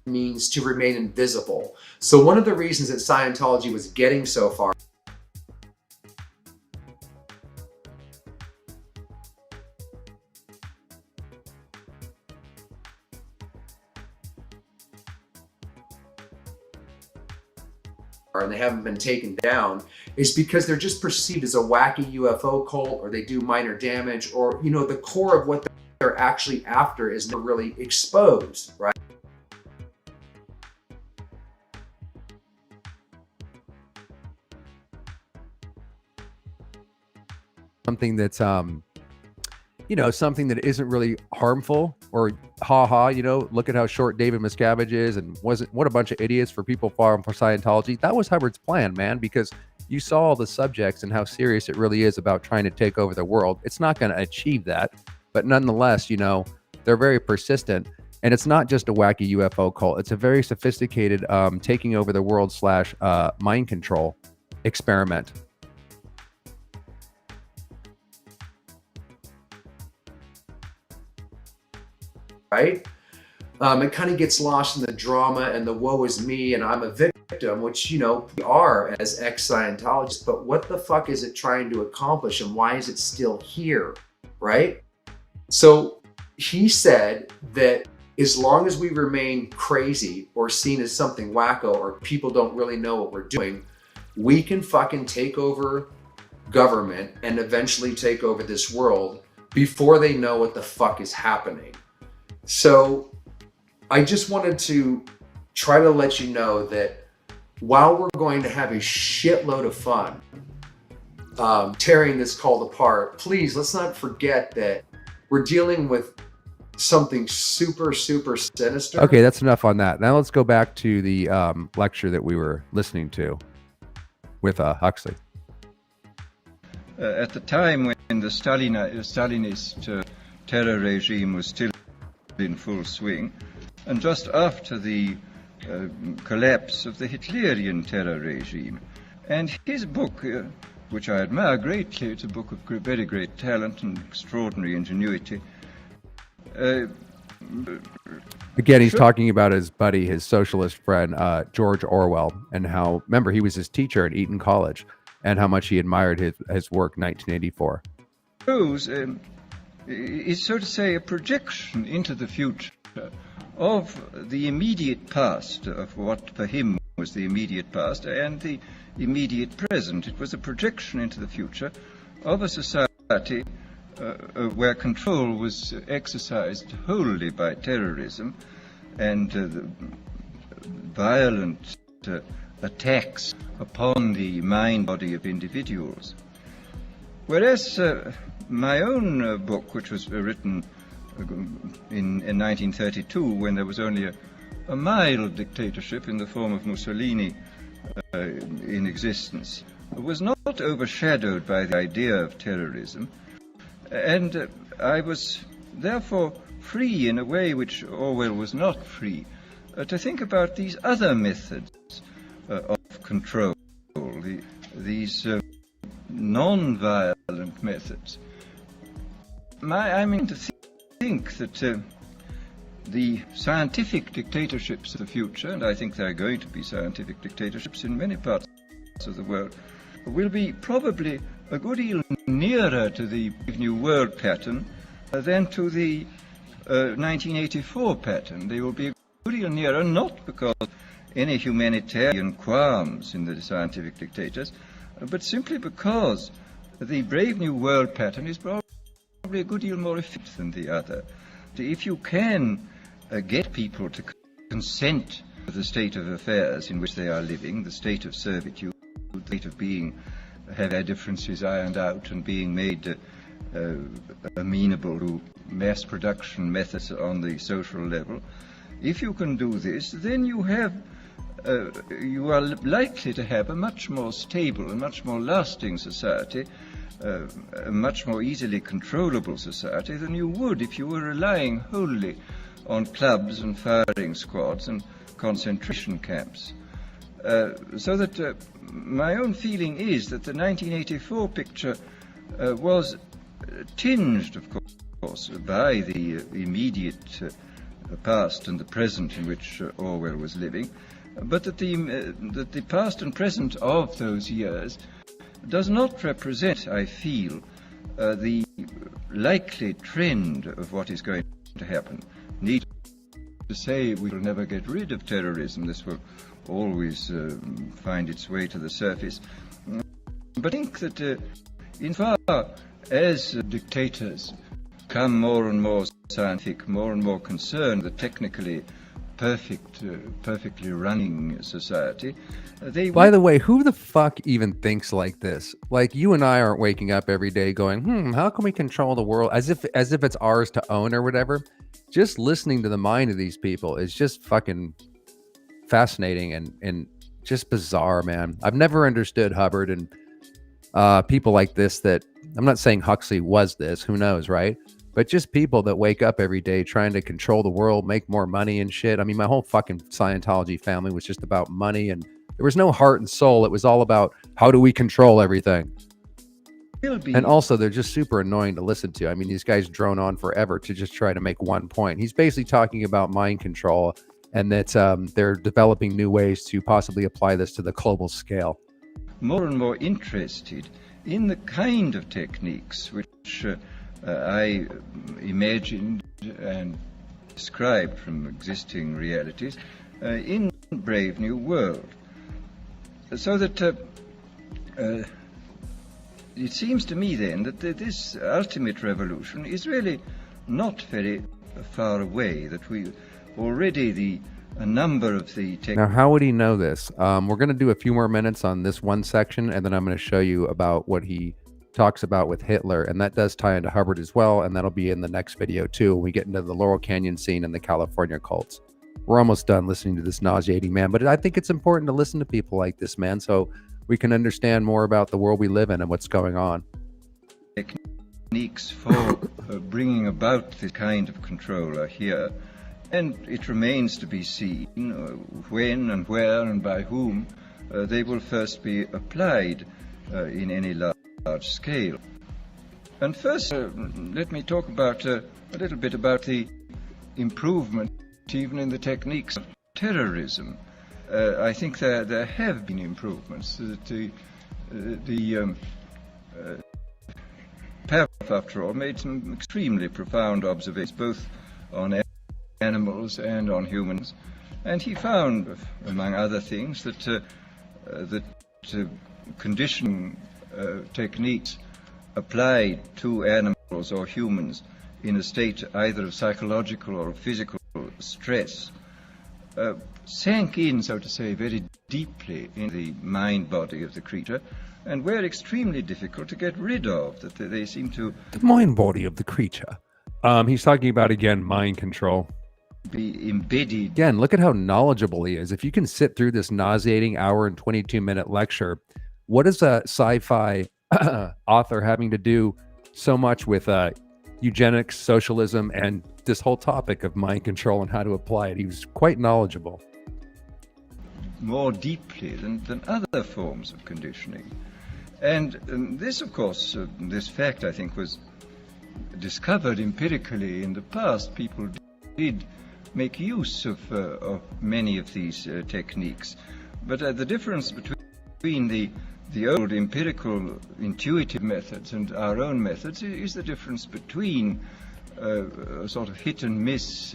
means to remain invisible. So one of the reasons that Scientology was getting so far and they haven't been taken down is because they're just perceived as a wacky UFO cult, or they do minor damage, or, you know, the core of what they're actually after is not really exposed, right? Something that's, you know, something that isn't really harmful, or haha, you know, look at how short David Miscavige is, and what a bunch of idiots for people falling for Scientology. That was Hubbard's plan, man, because you saw all the subjects and how serious it really is about trying to take over the world. It's not going to achieve that, but nonetheless, you know, they're very persistent, and it's not just a wacky UFO cult. It's a very sophisticated taking over the world / mind control experiment. Right? It kind of gets lost in the drama and the woe is me and I'm a victim, which, you know, we are as ex-Scientologists, but what the fuck is it trying to accomplish and why is it still here, right? So he said that as long as we remain crazy or seen as something wacko, or people don't really know what we're doing, we can fucking take over government and eventually take over this world before they know what the fuck is happening. So I just wanted to try to let you know that while we're going to have a shitload of fun tearing this cult apart, please let's not forget that we're dealing with something super, super sinister. Okay, that's enough on that. Now let's go back to the lecture that we were listening to with Huxley. At the time when the Stalinist terror regime was still in full swing, and just after the collapse of the Hitlerian terror regime. And his book, which I admire greatly, it's a book of very great talent and extraordinary ingenuity. Again, he's talking about his buddy, his socialist friend, George Orwell, and how, remember, he was his teacher at Eton College, and how much he admired his work, 1984. Is, so to say, a projection into the future of the immediate past, of what for him was the immediate past, and the immediate present. It was a projection into the future of a society where control was exercised wholly by terrorism and violent attacks upon the mind body of individuals. Whereas my own book, which was written in 1932, when there was only a mild dictatorship in the form of Mussolini in existence, was not overshadowed by the idea of terrorism, and I was therefore free in a way which Orwell was not free, to think about these other methods of control, these non-violent methods. I mean to think that the scientific dictatorships of the future, and I think there are going to be scientific dictatorships in many parts of the world, will be probably a good deal nearer to the New World pattern than to the 1984 pattern. They will be a good deal nearer, not because any humanitarian qualms in the scientific dictators, but simply because the Brave New World pattern is probably a good deal more effective than the other. If you can get people to consent to the state of affairs in which they are living, the state of servitude, the state of have their differences ironed out and being made amenable to mass production methods on the social level, if you can do this, then you are likely to have a much more stable and much more lasting society, a much more easily controllable society than you would if you were relying wholly on clubs and firing squads and concentration camps. So that my own feeling is that the 1984 picture was tinged, of course, by the immediate past and the present in which Orwell was living, but that the past and present of those years does not represent, I feel, the likely trend of what is going to happen. Needless to say, we will never get rid of terrorism. This will always find its way to the surface. But I think that insofar as dictators become more and more scientific, more and more concerned with technically perfectly running society, By the way, who the fuck even thinks like this? Like, you and I aren't waking up every day going, how can we control the world as if it's ours to own or whatever. Just listening to the mind of these people is just fucking fascinating and just bizarre, man. I've never understood Hubbard and people like this. That I'm not saying Huxley was this, who knows, right? But just people that wake up every day trying to control the world, make more money and shit. I mean, my whole fucking Scientology family was just about money, and there was no heart and soul. It was all about how do we control everything. And also, they're just super annoying to listen to. I mean, these guys drone on forever to just try to make one point. He's basically talking about mind control, and that they're developing new ways to possibly apply this to the global scale. More and more interested in the kind of techniques which I imagined and described from existing realities in Brave New World. So that it seems to me then that this ultimate revolution is really not very far away, that already a number of the Now, how would he know this? We're going to do a few more minutes on this one section, and then I'm going to show you about what he talks about with Hitler, and that does tie into Hubbard as well, and that'll be in the next video too when we get into the Laurel Canyon scene and the California cults. We're almost done listening to this nauseating man, but I think it's important to listen to people like this, man, so we can understand more about the world we live in and what's going on. Techniques for bringing about this kind of control are here, and it remains to be seen when and where and by whom they will first be applied in any large scale. And first, let me talk about a little bit about the improvement even in the techniques of terrorism. I think there have been improvements. Pavlov, after all, made some extremely profound observations, both on animals and on humans, and he found, among other things, that conditioning techniques applied to animals or humans in a state either of psychological or physical stress sank in, so to say, very deeply in the mind body of the creature, and were extremely difficult to get rid of. That they seem to the mind body of the creature. He's talking about, again, mind control. Be embedded. Again, look at how knowledgeable he is. If you can sit through this nauseating hour and 22-minute lecture, what is a sci-fi author having to do so much with eugenics, socialism, and this whole topic of mind control and how to apply it? He was quite knowledgeable. More deeply than other forms of conditioning. And this, of course, this fact, I think, was discovered empirically in the past. People did make use of many of these techniques. But the difference between the old empirical intuitive methods and our own methods is the difference between a sort of hit and miss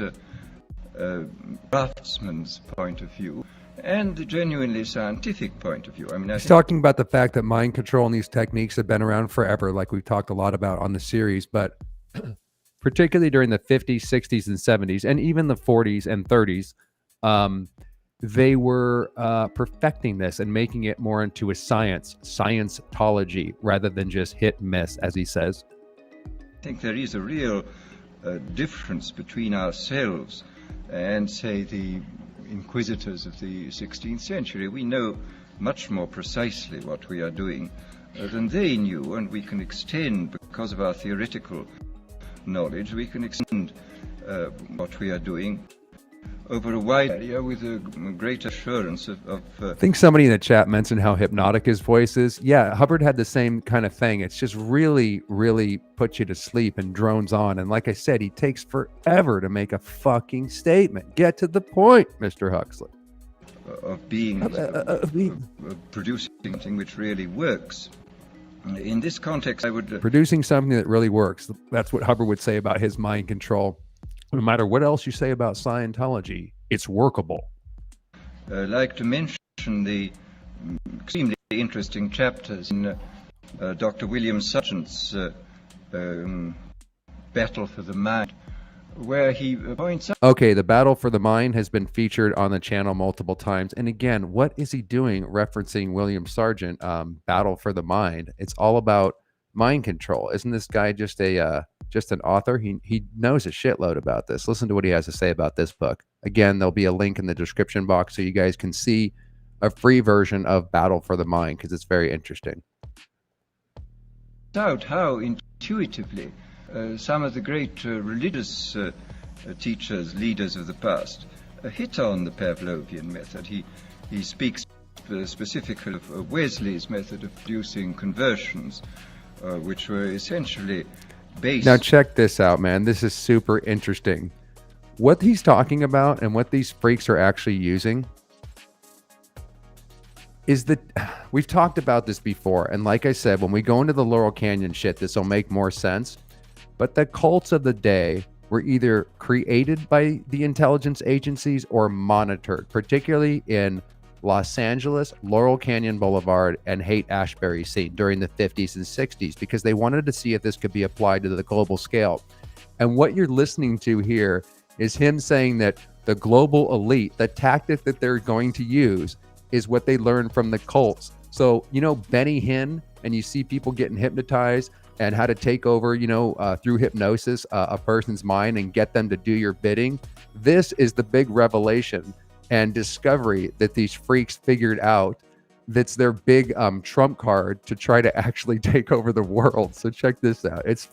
craftsman's point of view and the genuinely scientific point of view. I mean, he's talking about the fact that mind control and these techniques have been around forever, like we've talked a lot about on the series, but particularly during the 50s, 60s, and 70s, and even the 40s and 30s, they were perfecting this and making it more into a Scientology, rather than just hit and miss, as he says. I think there is a real difference between ourselves and, say, the inquisitors of the 16th century. We know much more precisely what we are doing than they knew, and we can extend, because of our theoretical knowledge, we can extend what we are doing over a wide area with a great assurance of I think somebody in the chat mentioned how hypnotic his voice is. Yeah, Hubbard had the same kind of thing. It's just really, really puts you to sleep and drones on. And like I said, he takes forever to make a fucking statement. Get to the point, Mr. Huxley. Of producing something which really works. In this context, I would... producing something that really works. That's what Hubbard would say about his mind control. No matter what else you say about Scientology, it's workable. I'd like to mention the extremely interesting chapters in Dr. William Sargent's Battle for the Mind, where he points out... Okay, the Battle for the Mind has been featured on the channel multiple times. And again, what is he doing referencing William Sargent, Battle for the Mind? It's all about mind control. Isn't this guy just an author? He knows a shitload about this. Listen to what he has to say about this book. Again, there'll be a link in the description box so you guys can see a free version of Battle for the Mind, because it's very interesting. Out how intuitively some of the great religious teachers, leaders of the past, hit on the Pavlovian method. He speaks specifically of Wesley's method of producing conversions, which were essentially based... Now check this out, man. This is super interesting. What he's talking about and what these freaks are actually using is that we've talked about this before. And like I said, when we go into the Laurel Canyon shit, this will make more sense. But the cults of the day were either created by the intelligence agencies or monitored, particularly in Los Angeles, Laurel Canyon Boulevard, and Haight-Ashbury scene during the 50s and 60s, because they wanted to see if this could be applied to the global scale. And what you're listening to here is him saying that the global elite, the tactic that they're going to use is what they learned from the cults. So, Benny Hinn, and you see people getting hypnotized and how to take over, through hypnosis, a person's mind and get them to do your bidding. This is the big revelation and discovery that these freaks figured out. That's their big trump card to try to actually take over the world. So check this out. It's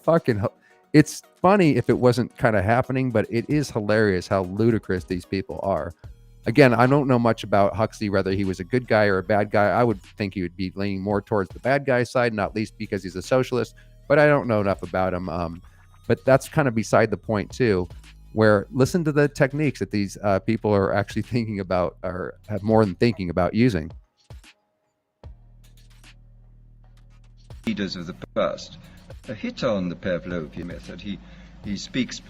funny if it wasn't kind of happening, but it is hilarious how ludicrous these people are. Again, I don't know much about Huxley, whether he was a good guy or a bad guy. I would think he would be leaning more towards the bad guy side, not least because he's a socialist, but I don't know enough about him. But that's kind of beside the point too, where listen to the techniques that these people are actually thinking about, or have more than thinking about using. Leaders of the past hit on the Pavlovian method. He speaks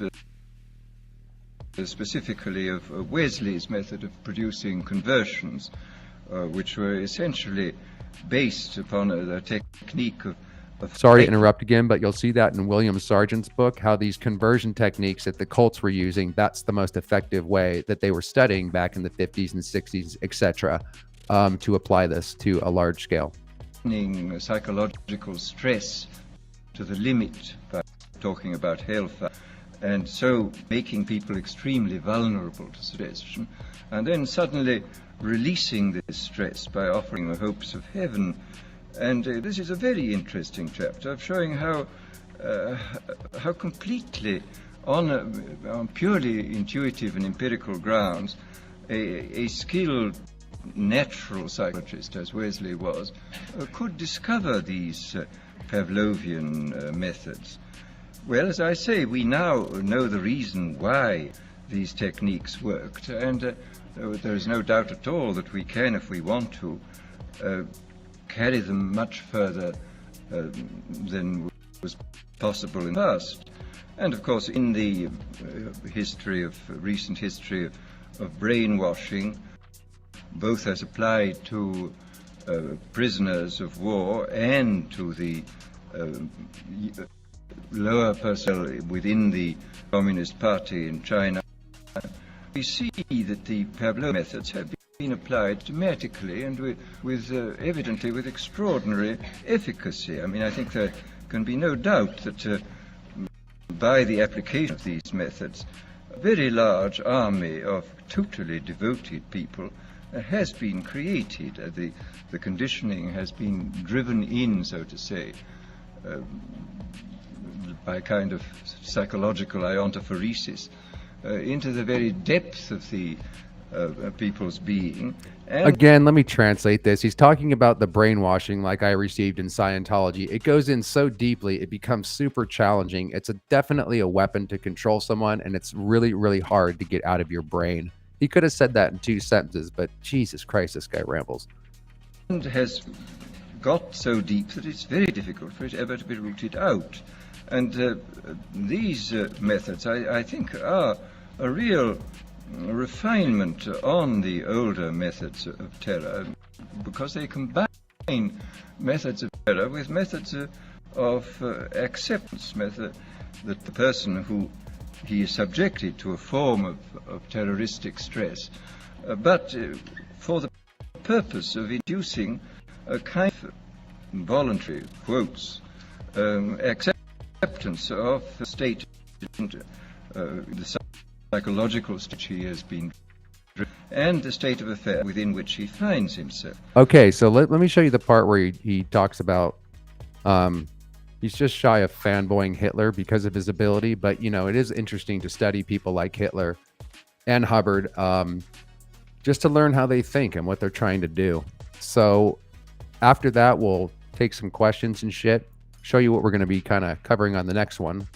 specifically of Wesley's method of producing conversions, which were essentially based upon a technique of Sorry to interrupt again, but you'll see that in William Sargent's book, how these conversion techniques that the cults were using, that's the most effective way that they were studying back in the 50s and 60s, etc., to apply this to a large scale. Psychological stress to the limit by talking about hellfire, and so making people extremely vulnerable to suggestion, and then suddenly releasing this stress by offering the hopes of heaven. And this is a very interesting chapter of showing how completely, on purely intuitive and empirical grounds, a skilled natural psychologist, as Wesley was, could discover these Pavlovian methods. Well, as I say, we now know the reason why these techniques worked, and there is no doubt at all that we can, if we want to, carry them much further than was possible in the past. And of course, in the recent history of brainwashing, both as applied to prisoners of war and to the lower personnel within the Communist Party in China, we see that the Pavlov methods have been applied systematically and evidently with extraordinary efficacy. I mean, I think there can be no doubt that by the application of these methods, a very large army of totally devoted people has been created. The conditioning has been driven in, so to say, by kind of psychological iontophoresis into the very depth of the people's being. And again, let me translate this. He's talking about the brainwashing like I received in Scientology. It goes in so deeply, it becomes super challenging. It's definitely a weapon to control someone, and it's really, really hard to get out of your brain. He could have said that in 2 sentences, but Jesus Christ, this guy rambles. And has got so deep that it's very difficult for it ever to be rooted out. And these methods, I think, are a real refinement on the older methods of terror, because they combine methods of terror with methods of acceptance, method that the person who he is subjected to a form of terroristic stress, but for the purpose of inducing a kind of voluntary, quotes, acceptance of the state, the psychological state he has been, and the state of affairs within which he finds himself. Okay, so let me show you the part where he talks about he's just shy of fanboying Hitler because of his ability, but it is interesting to study people like Hitler and Hubbard just to learn how they think and what they're trying to do. So after that, we'll take some questions and shit, show you what we're going to be kind of covering on the next one,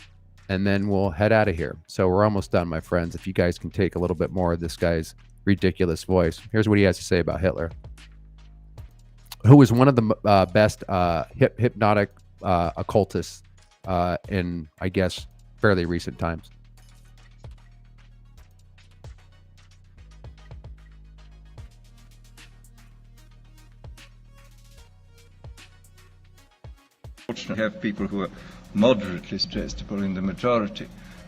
and then we'll head out of here. So we're almost done, my friends. If you guys can take a little bit more of this guy's ridiculous voice. Here's what he has to say about Hitler, who was one of the best hypnotic occultists in, I guess, fairly recent times. Fortunately, have people who are moderately stressable in the majority.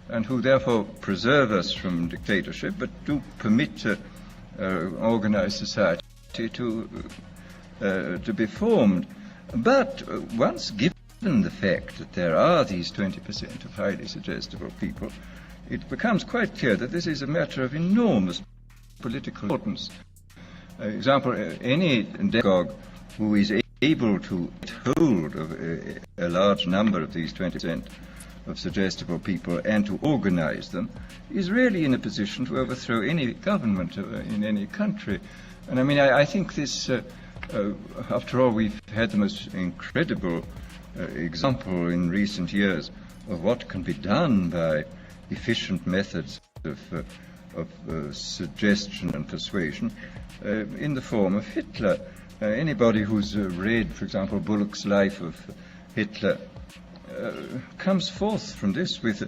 and who therefore preserve us from dictatorship, but do permit organized society to be formed. But once given the fact that there are these 20% of highly suggestible people, it becomes quite clear that this is a matter of enormous political importance. For example, any demagogue who is able to get hold of a large number of these 20% of suggestible people and to organize them is really in a position to overthrow any government in any country. And I mean, I think this, after all, we've had the most incredible example in recent years of what can be done by efficient methods of suggestion and persuasion in the form of Hitler. Anybody who's read, for example, Bullock's Life of Hitler comes forth from this with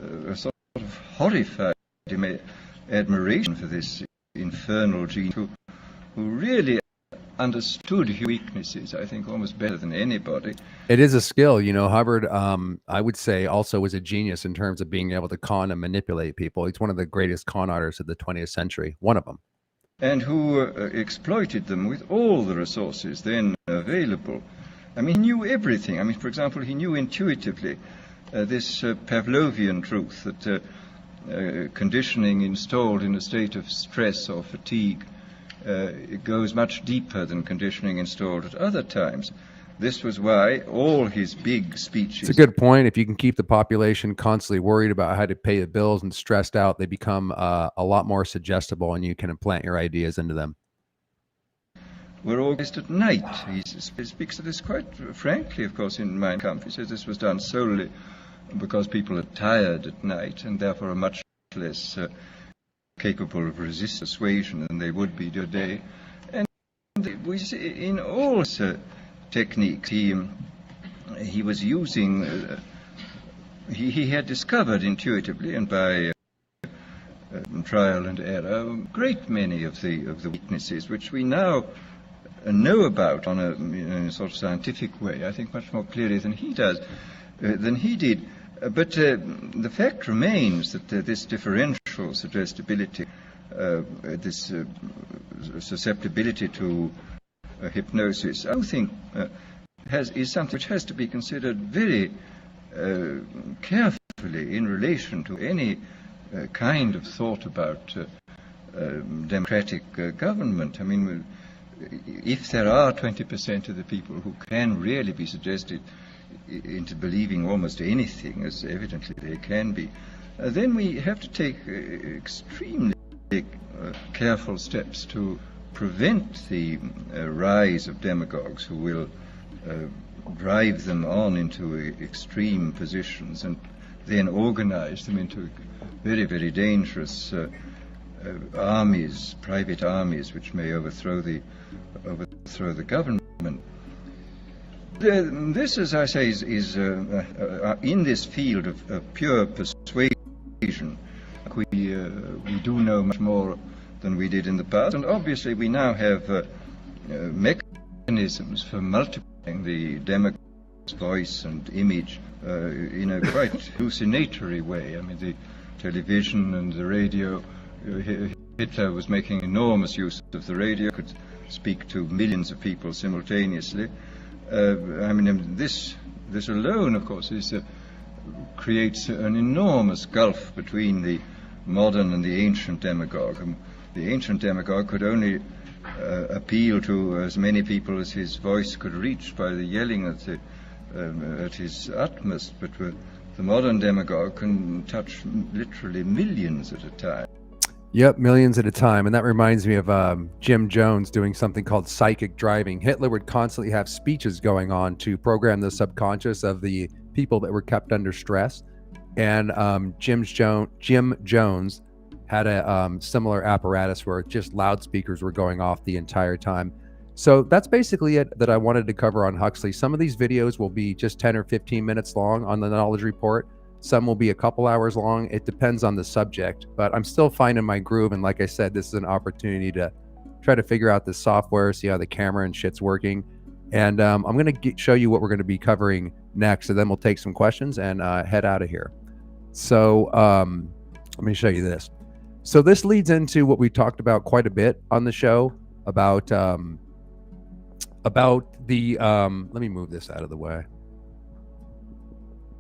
a sort of horrified admiration for this infernal genius who really understood his weaknesses, I think, almost better than anybody. It is a skill. You know, Hubbard, I would say, also was a genius in terms of being able to con and manipulate people. He's one of the greatest con artists of the 20th century, one of them. And who exploited them with all the resources then available. I mean, he knew everything. I mean, for example, he knew intuitively this Pavlovian truth that conditioning installed in a state of stress or fatigue it goes much deeper than conditioning installed at other times. This was why all his big speeches... It's a good point. If you can keep the population constantly worried about how to pay the bills and stressed out, they become a lot more suggestible, and you can implant your ideas into them. Were organized at night. He speaks of this quite frankly, of course, in Mein Kampf. He says this was done solely because people are tired at night and therefore are much less capable of resisting persuasion than they would be today. And we see in all techniques he was using, he had discovered intuitively and by trial and error a great many of the weaknesses which we now know about in a sort of scientific way, I think much more clearly than he did. But the fact remains that this differential suggestibility, this susceptibility to hypnosis, I think is something which has to be considered very carefully in relation to any kind of thought about democratic government. I mean, if there are 20% of the people who can really be suggested into believing almost anything, as evidently they can be, then we have to take extremely careful steps to prevent the rise of demagogues who will drive them on into extreme positions and then organize them into very, very dangerous armies, private armies, which may overthrow the government. This, as I say, is in this field of pure persuasion. We do know much more than we did in the past, and obviously we now have mechanisms for multiplying the demagogue's voice and image in a quite hallucinatory way. I mean, the television and the radio. Hitler was making enormous use of the radio, could speak to millions of people simultaneously. I mean, this alone, of course, creates an enormous gulf between the modern and the ancient demagogue. The ancient demagogue could only appeal to as many people as his voice could reach by the yelling at his utmost, but the modern demagogue can touch literally millions at a time. Yep, millions at a time. And that reminds me of Jim Jones doing something called psychic driving. Hitler would constantly have speeches going on to program the subconscious of the people that were kept under stress. And Jim Jones had a similar apparatus where just loudspeakers were going off the entire time. So that's basically it that I wanted to cover on Huxley. Some of these videos will be just 10 or 15 minutes long on the Knowledge Report. Some will be a couple hours long. It depends on the subject, but I'm still finding my groove. And like I said, this is an opportunity to try to figure out the software, see how the camera and shit's working. And I'm going to show you what we're going to be covering next. And then we'll take some questions and head out of here. So let me show you this. So this leads into what we talked about quite a bit on the show about the let me move this out of the way,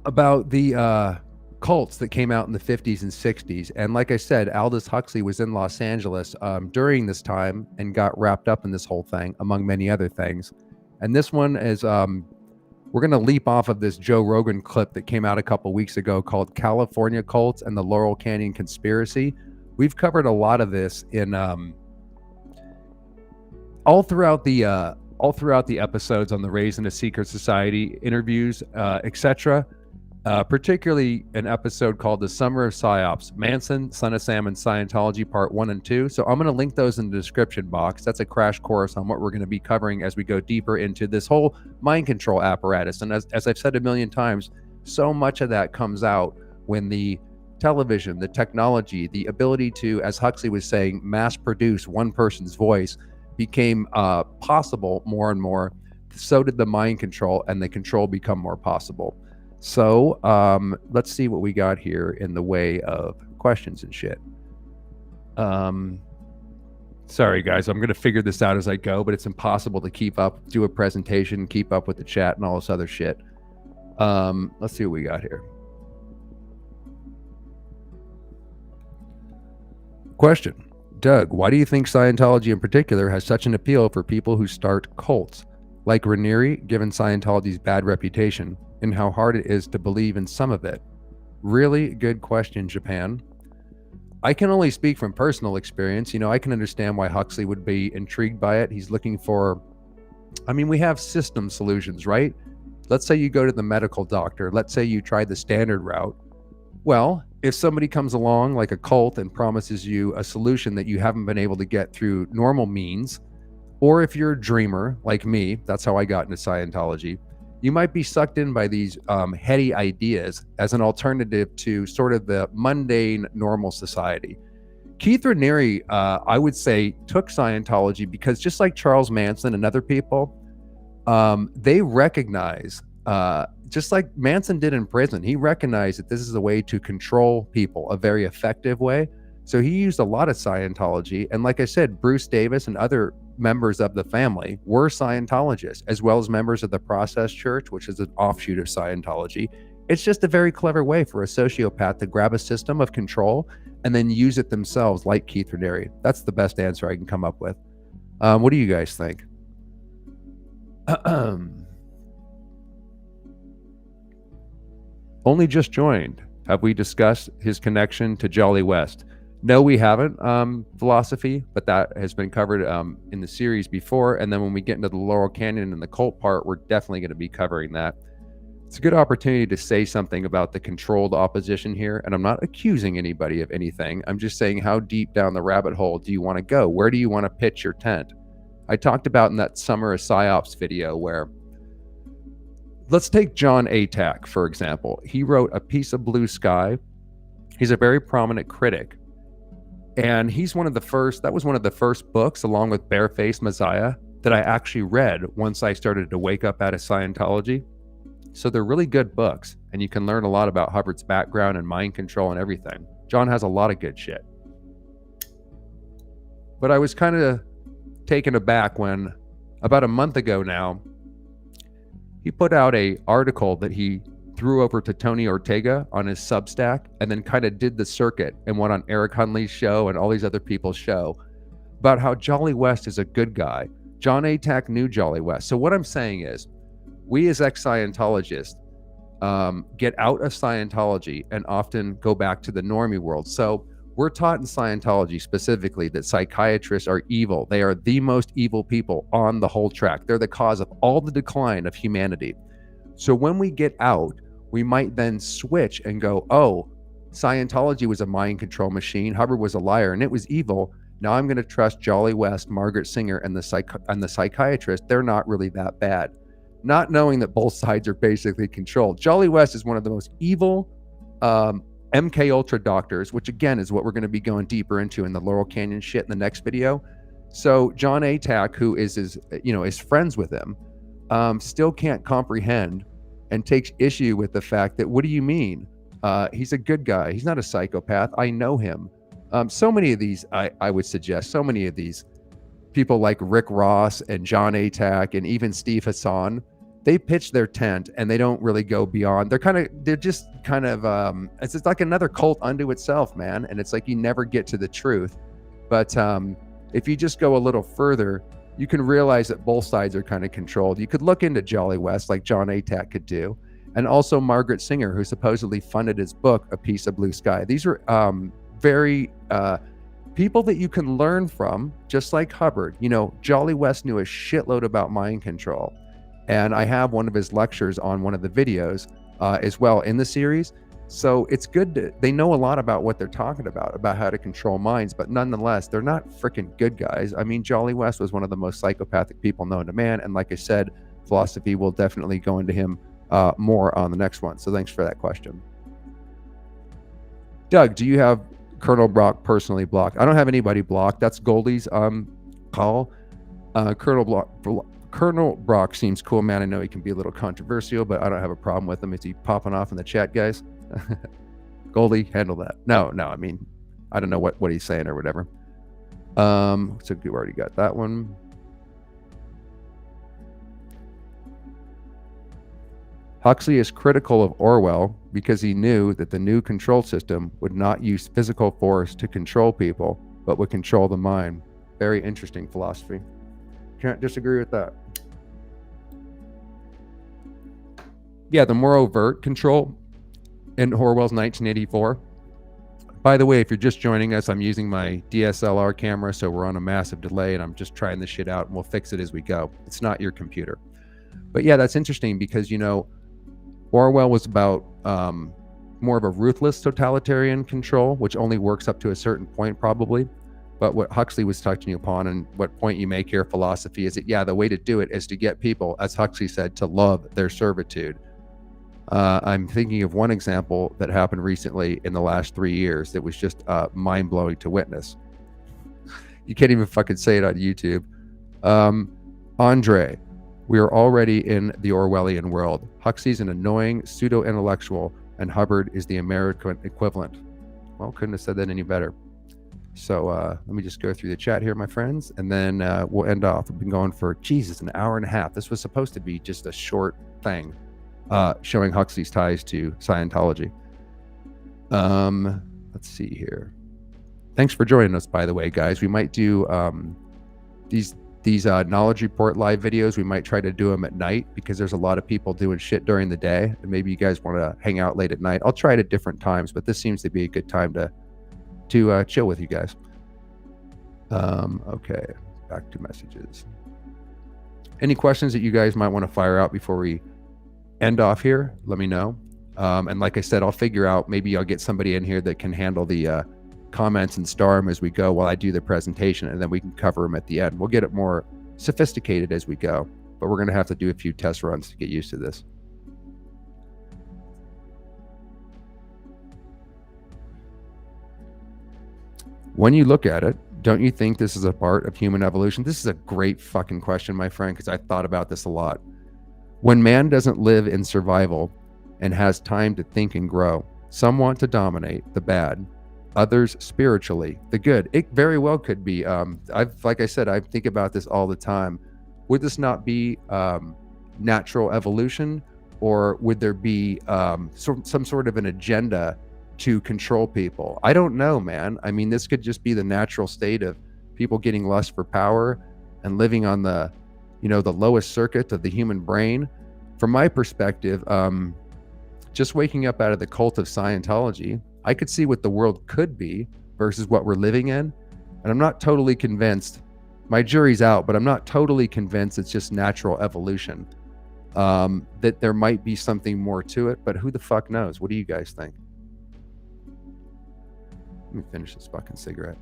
about the cults that came out in the 50s and 60s. And like I said, Aldous Huxley was in Los Angeles during this time and got wrapped up in this whole thing, among many other things. And this one is we're going to leap off of this Joe Rogan clip that came out a couple weeks ago called California Cults and the Laurel Canyon Conspiracy. We've covered a lot of this in all throughout the episodes on the Raised in a Secret Society interviews, etc. Particularly an episode called The Summer of Psyops, Manson, Son of Sam, and Scientology Part 1 and 2. So I'm going to link those in the description box. That's a crash course on what we're going to be covering as we go deeper into this whole mind control apparatus. And as I've said a million times, so much of that comes out when the television, the technology, the ability to, as Huxley was saying, mass produce one person's voice became possible more and more. So did the mind control, and the control become more possible. So let's see what we got here in the way of questions and shit. Sorry, guys, I'm going to figure this out as I go, but it's impossible to keep up, do a presentation, keep up with the chat and all this other shit. Let's see what we got here. Question. Doug, why do you think Scientology in particular has such an appeal for people who start cults? Like Raniere, given Scientology's bad reputation, and how hard it is to believe in some of it? Really good question, Japan. I can only speak from personal experience. You know, I can understand why Huxley would be intrigued by it. He's looking for, I mean, we have system solutions, right? Let's say you go to the medical doctor. Let's say you try the standard route. Well, if somebody comes along like a cult and promises you a solution that you haven't been able to get through normal means, or if you're a dreamer like me, that's how I got into Scientology, you might be sucked in by these heady ideas as an alternative to sort of the mundane, normal society. Keith Raniere, I would say, took Scientology because just like Charles Manson and other people, they recognize, just like Manson did in prison, he recognized that this is a way to control people, a very effective way. So he used a lot of Scientology. And like I said, Bruce Davis and other members of the family were Scientologists, as well as members of the Process Church, which is an offshoot of Scientology. It's just a very clever way for a sociopath to grab a system of control and then use it themselves, like Keith Raniere. That's the best answer I can come up with. What do you guys think? Only just joined. Have we discussed his connection to Jolly West? No, we haven't, philosophy, but that has been covered in the series before. And then when we get into the Laurel Canyon and the cult part, we're definitely going to be covering that. It's a good opportunity to say something about the controlled opposition here. And I'm not accusing anybody of anything. I'm just saying, how deep down the rabbit hole do you want to go? Where do you want to pitch your tent? I talked about in that Summer of Psyops video where, let's take John Atack, for example. He wrote A Piece of Blue Sky. He's a very prominent critic. And he's one of the first, that was one of the first books, along with Barefaced Messiah, that I actually read once I started to wake up out of Scientology. So they're really good books, and you can learn a lot about Hubbard's background and mind control and everything. John has a lot of good shit. But I was kind of taken aback when, about a month ago now, he put out an article that he threw over to Tony Ortega on his Substack, and then kind of did the circuit and went on Eric Hunley's show and all these other people's show about how Jolly West is a good guy. John Atack knew Jolly West. So what I'm saying is, we as ex-Scientologists get out of Scientology and often go back to the normie world. So we're taught in Scientology specifically that psychiatrists are evil. They are the most evil people on the whole track. They're the cause of all the decline of humanity. So when we get out, we might then switch and go, oh, Scientology was a mind control machine. Hubbard was a liar and it was evil. Now I'm going to trust Jolly West, Margaret Singer, and the psychiatrist. They're not really that bad. Not knowing that both sides are basically controlled. Jolly West is one of the most evil MK Ultra doctors, which again is what we're going to be going deeper into in the Laurel Canyon shit in the next video. So John Atack, who is friends with him, still can't comprehend and takes issue with the fact that, what do you mean? He's a good guy. He's not a psychopath. I know him. So many of these, I would suggest, so many of these people like Rick Ross and John Atack and even Steve Hassan, they pitch their tent and they don't really go beyond. They're just kind of, it's just like another cult unto itself, man. And it's like you never get to the truth. But if you just go a little further, you can realize that both sides are kind of controlled. You could look into Jolly West like John Atack could do. And also Margaret Singer, who supposedly funded his book, A Piece of Blue Sky. These are very people that you can learn from, just like Hubbard. You know, Jolly West knew a shitload about mind control. And I have one of his lectures on one of the videos as well in the series. So it's good they know a lot about what they're talking about how to control minds, but nonetheless, they're not freaking good guys. I mean, Jolly West was one of the most psychopathic people known to man. And like I said, philosophy will definitely go into him more on the next one. So thanks for that question. Doug, do you have Colonel Brock personally blocked? I don't have anybody blocked. That's Goldie's call. Colonel Brock seems cool, man. I know he can be a little controversial, but I don't have a problem with him. Is he popping off in the chat, guys? Goldie, handle that. No, I mean, I don't know what he's saying or whatever. So we already got that one. Huxley is critical of Orwell because he knew that the new control system would not use physical force to control people, but would control the mind. Very interesting philosophy. Can't disagree with that. Yeah, the more overt control in Orwell's 1984. By the way, if you're just joining us, I'm using my DSLR camera, so we're on a massive delay, and I'm just trying this shit out, and we'll fix it as we go. It's not your computer. But yeah, that's interesting because, you know, Orwell was about more of a ruthless totalitarian control, which only works up to a certain point probably. But what Huxley was touching upon, and what point you make here, philosophy, is that, yeah, the way to do it is to get people, as Huxley said, to love their servitude. I'm thinking of one example that happened recently in the last 3 years that was just mind-blowing to witness. You can't even fucking say it on YouTube. Andre, we are already in the Orwellian world. Huxley's an annoying pseudo-intellectual, and Hubbard is the American equivalent. Well, couldn't have said that any better. So let me just go through the chat here, my friends, and then we'll end off. We've been going for, Jesus, an hour and a half. This was supposed to be just a short thing showing Huxley's ties to Scientology. Let's see here. Thanks for joining us, by the way, guys. We might do these Knowledge Report live videos. We might try to do them at night because there's a lot of people doing shit during the day, and maybe you guys want to hang out late at night. I'll try it at different times, but this seems to be a good time to chill with you guys. Okay, back to messages. Any questions that you guys might want to fire out before we end off here? Let me know. And like I said, I'll figure out, maybe I'll get somebody in here that can handle the comments and star them as we go while I do the presentation, and then we can cover them at the end. We'll get it more sophisticated as we go, but we're going to have to do a few test runs to get used to this. When you look at it, don't you think this is a part of human evolution? This is a great fucking question, my friend, because I've thought about this a lot. When man doesn't live in survival and has time to think and grow, some want to dominate the bad, others spiritually the good. It very well could be. Like I said, I think about this all the time. Would this not be natural evolution, or would there be some sort of an agenda to control people? I don't know, man. I mean, this could just be the natural state of people getting lust for power and living on the, the lowest circuit of the human brain. From my perspective, just waking up out of the cult of Scientology, I could see what the world could be versus what we're living in. And I'm not totally convinced. My jury's out, but I'm not totally convinced it's just natural evolution. That there might be something more to it, but who the fuck knows? What do you guys think? Let me finish this fucking cigarette.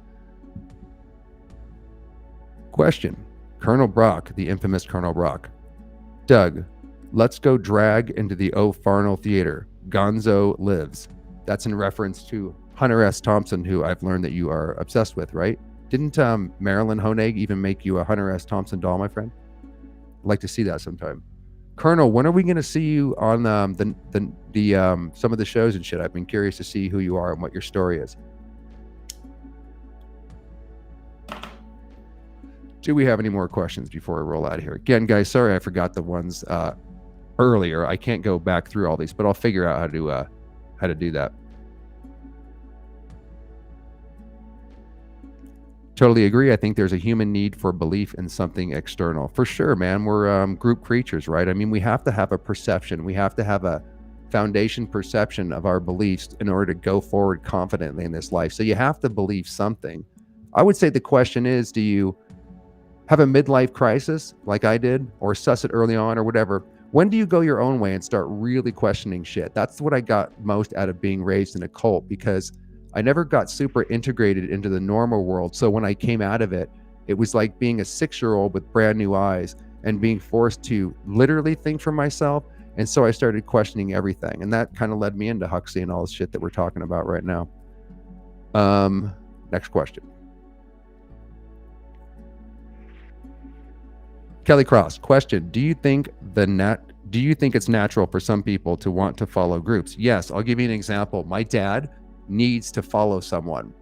Question. Colonel Brock, the infamous Colonel Brock. Doug, let's go drag into the O'Farnell Theater. Gonzo lives. That's in reference to Hunter S. Thompson, who I've learned that you are obsessed with, right? Didn't Marilyn Honig even make you a Hunter S. Thompson doll, my friend? I'd like to see that sometime. Colonel, when are we going to see you on the some of the shows and shit? I've been curious to see who you are and what your story is. Do we have any more questions before I roll out of here? Again, guys, sorry I forgot the ones earlier. I can't go back through all these, but I'll figure out how to do that. Totally agree. I think there's a human need for belief in something external. For sure, man. We're group creatures, right? I mean, we have to have a perception. We have to have a foundation perception of our beliefs in order to go forward confidently in this life. So you have to believe something. I would say the question is, do you have a midlife crisis like I did, or suss it early on, or whatever? When do you go your own way and start really questioning shit? That's what I got most out of being raised in a cult, because I never got super integrated into the normal world. So when I came out of it, it was like being a 6-year-old with brand new eyes and being forced to literally think for myself. And so I started questioning everything. And that kind of led me into Huxley and all the shit that we're talking about right now. Next question. Kelly Cross, question. Do you think it's natural for some people to want to follow groups? Yes, I'll give you an example. My dad needs to follow someone.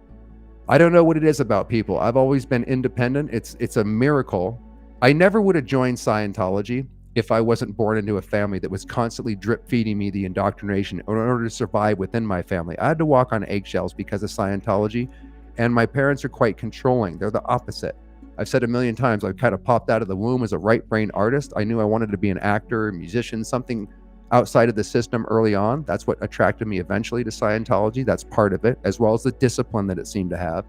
I don't know what it is about people. I've always been independent. It's a miracle. I never would have joined Scientology if I wasn't born into a family that was constantly drip feeding me the indoctrination in order to survive within my family. I had to walk on eggshells because of Scientology, and my parents are quite controlling. They're the opposite. I've said a million times, I kind of popped out of the womb as a right-brain artist. I knew I wanted to be an actor, a musician, something outside of the system early on. That's what attracted me eventually to Scientology. That's part of it, as well as the discipline that it seemed to have.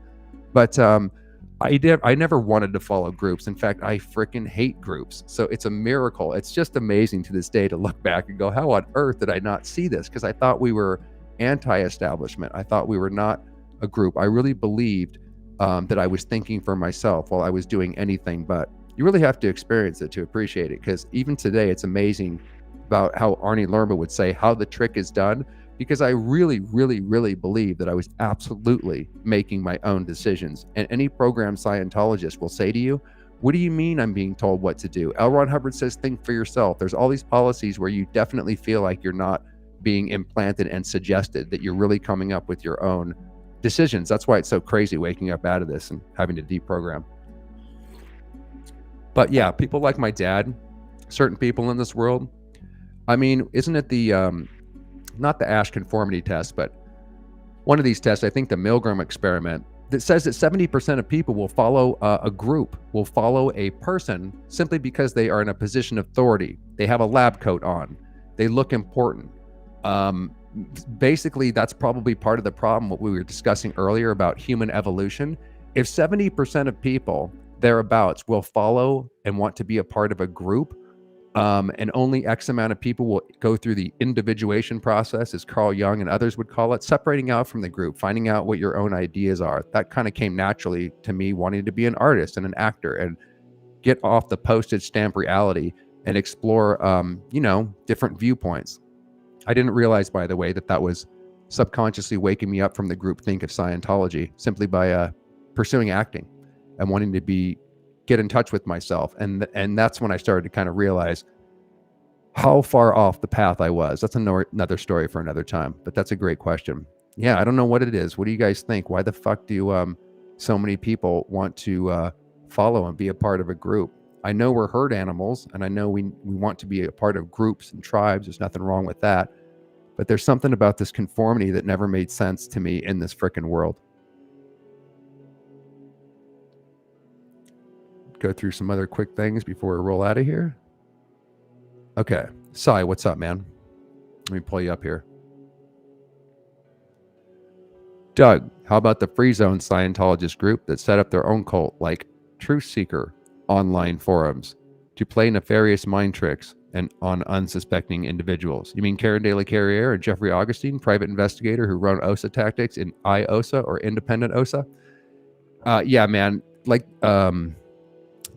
But I never wanted to follow groups. In fact, I freaking hate groups. So it's a miracle. It's just amazing to this day to look back and go, how on earth did I not see this? Because I thought we were anti-establishment. I thought we were not a group. I really believed that I was thinking for myself while I was doing anything. But you really have to experience it to appreciate it. Because even today, it's amazing about how Arnie Lerma would say how the trick is done, because I really, really, really believe that I was absolutely making my own decisions. And any program Scientologist will say to you, what do you mean I'm being told what to do? L. Ron Hubbard says, think for yourself. There's all these policies where you definitely feel like you're not being implanted and suggested, that you're really coming up with your own decisions. That's why it's so crazy waking up out of this and having to deprogram. But yeah, people like my dad, certain people in this world, I mean, isn't it the, not the Ash conformity test, but one of these tests, I think the Milgram experiment, that says that 70% of people will follow a group, will follow a person simply because they are in a position of authority. They have a lab coat on. They look important. Basically, that's probably part of the problem, what we were discussing earlier about human evolution. If 70% of people thereabouts will follow and want to be a part of a group, and only X amount of people will go through the individuation process, as Carl Jung and others would call it, separating out from the group, finding out what your own ideas are. That kind of came naturally to me, wanting to be an artist and an actor and get off the postage stamp reality and explore, different viewpoints. I didn't realize, by the way, that was subconsciously waking me up from the groupthink of Scientology simply by pursuing acting and wanting to get in touch with myself. And that's when I started to kind of realize how far off the path I was. That's another story for another time, but that's a great question. Yeah, I don't know what it is. What do you guys think? Why the fuck do so many people want to follow and be a part of a group? I know we're herd animals, and I know we want to be a part of groups and tribes. There's nothing wrong with that. But there's something about this conformity that never made sense to me in this frickin' world. Go through some other quick things before we roll out of here. Okay. Sai, what's up, man? Let me pull you up here. Doug, how about the Free Zone Scientologist group that set up their own cult like Truth Seeker online forums to play nefarious mind tricks and on unsuspecting individuals? You mean Karen De La Carriere and Jeffrey Augustine, private investigator who run OSA tactics in IOSA or independent OSA? Yeah, man. Like,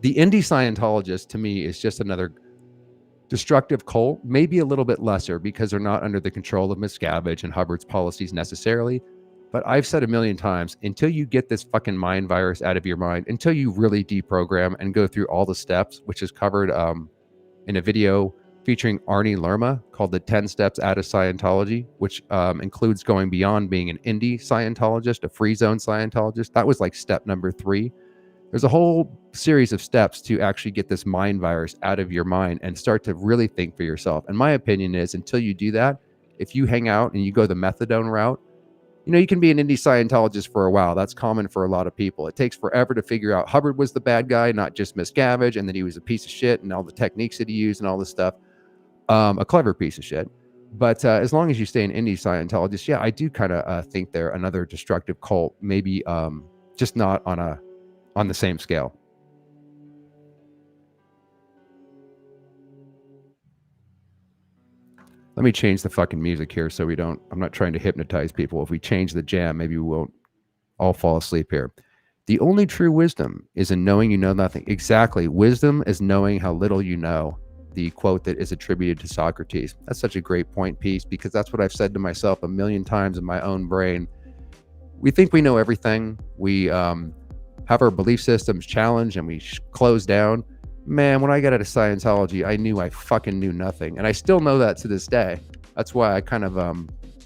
the indie Scientologist, to me, is just another destructive cult, maybe a little bit lesser because they're not under the control of Miscavige and Hubbard's policies necessarily. But I've said a million times, until you get this fucking mind virus out of your mind, until you really deprogram and go through all the steps, which is covered in a video featuring Arnie Lerma called The 10 Steps Out of Scientology, which includes going beyond being an indie Scientologist, a free zone Scientologist. That was like step number 3. There's a whole series of steps to actually get this mind virus out of your mind and start to really think for yourself. And my opinion is, until you do that, if you hang out and you go the methadone route, you know, you can be an indie Scientologist for a while. That's common for a lot of people. It takes forever to figure out Hubbard was the bad guy, not just Miscavige, and that he was a piece of shit and all the techniques that he used and all this stuff. A clever piece of shit. But as long as you stay an indie Scientologist, yeah, I do kind of think they're another destructive cult, maybe just not on the same scale. Let me change the fucking music here so we don't, I'm not trying to hypnotize people. If we change the jam, maybe we won't all fall asleep here. The only true wisdom is in knowing you know nothing. Exactly. Wisdom is knowing how little you know. The quote that is attributed to Socrates. That's such a great point piece, because that's what I've said to myself a million times in my own brain. We think we know everything. We have our belief systems challenged and we close down. Man, when I got out of Scientology, I knew I fucking knew nothing. And I still know that to this day. That's why I kind of,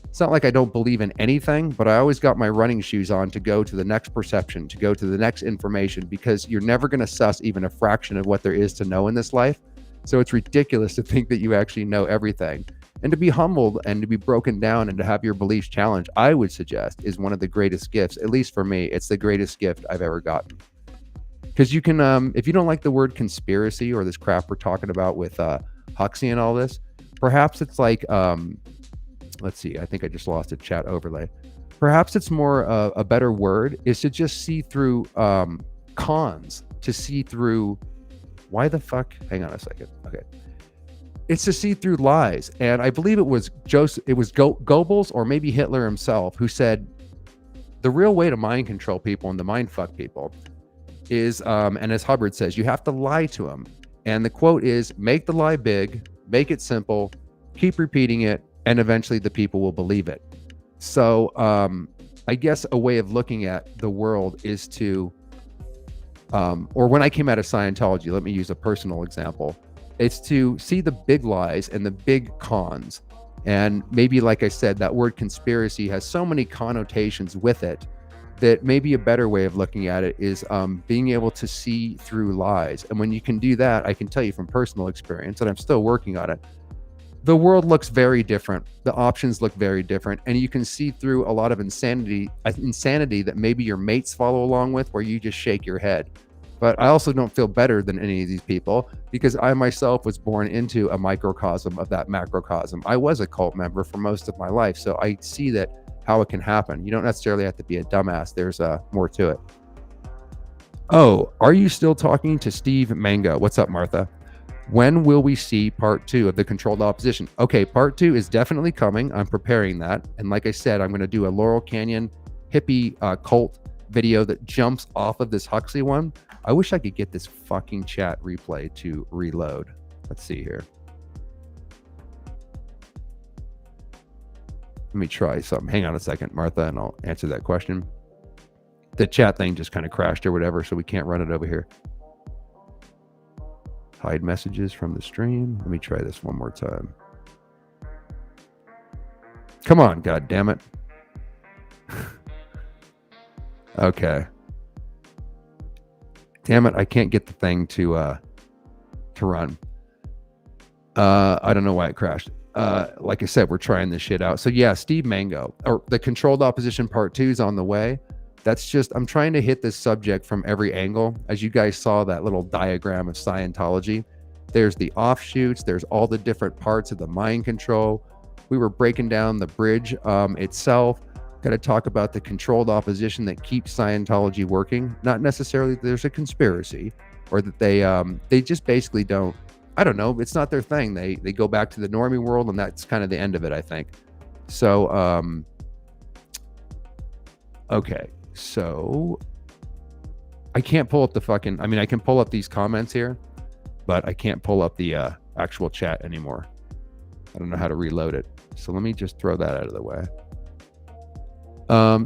it's not like I don't believe in anything, but I always got my running shoes on to go to the next perception, to go to the next information, because you're never going to suss even a fraction of what there is to know in this life. So it's ridiculous to think that you actually know everything. And to be humbled and to be broken down and to have your beliefs challenged, I would suggest, is one of the greatest gifts. At least for me, it's the greatest gift I've ever gotten. Because you can, if you don't like the word conspiracy or this crap we're talking about with Huxley and all this, perhaps it's like, let's see, I think I just lost a chat overlay. Perhaps it's more a better word is to just see through cons, to see through, why the fuck? Hang on a second. Okay. It's to see through lies. And I believe it was Goebbels or maybe Hitler himself who said the real way to mind control people and to mind fuck people is, and as Hubbard says, you have to lie to them. And the quote is, make the lie big, make it simple, keep repeating it, and eventually the people will believe it. So I guess a way of looking at the world is to, or when I came out of Scientology, let me use a personal example. It's to see the big lies and the big cons. And maybe, like I said, that word conspiracy has so many connotations with it that maybe a better way of looking at it is being able to see through lies. And when you can do that, I can tell you from personal experience, and I'm still working on it, the world looks very different. The options look very different. And you can see through a lot of insanity that maybe your mates follow along with, where you just shake your head. But I also don't feel better than any of these people, because I myself was born into a microcosm of that macrocosm. I was a cult member for most of my life. So I see that how it can happen. You don't necessarily have to be a dumbass. There's more to it. Oh, are you still talking to Steve Mango? What's up, Martha? When will we see part 2 of the controlled opposition? Okay, part 2 is definitely coming. I'm preparing that. And like I said, I'm going to do a Laurel Canyon hippie cult video that jumps off of this Huxley one. I wish I could get this fucking chat replay to reload. Let's see here. Let me try something. Hang on a second, Martha, and I'll answer that question. The chat thing just kind of crashed or whatever, so we can't run it over here. Hide messages from the stream. Let me try this one more time. Come on, God damn it. Okay. Damn it, I can't get the thing to run. I don't know why it crashed. Like I said, we're trying this shit out. So yeah, Steve Mango, or the controlled opposition part 2 is on the way. That's just, I'm trying to hit this subject from every angle. As you guys saw that little diagram of Scientology, there's the offshoots, there's all the different parts of the mind control. We were breaking down the bridge itself. Got to talk about the controlled opposition that keeps Scientology working. Not necessarily that there's a conspiracy, or that they just basically don't, I don't know, it's not their thing. They go back to the normie world, and that's kind of the end of it, I think. So okay, so I can't pull up the fucking, I mean, I can pull up these comments here, but I can't pull up the actual chat anymore. I don't know how to reload it. So let me just throw that out of the way.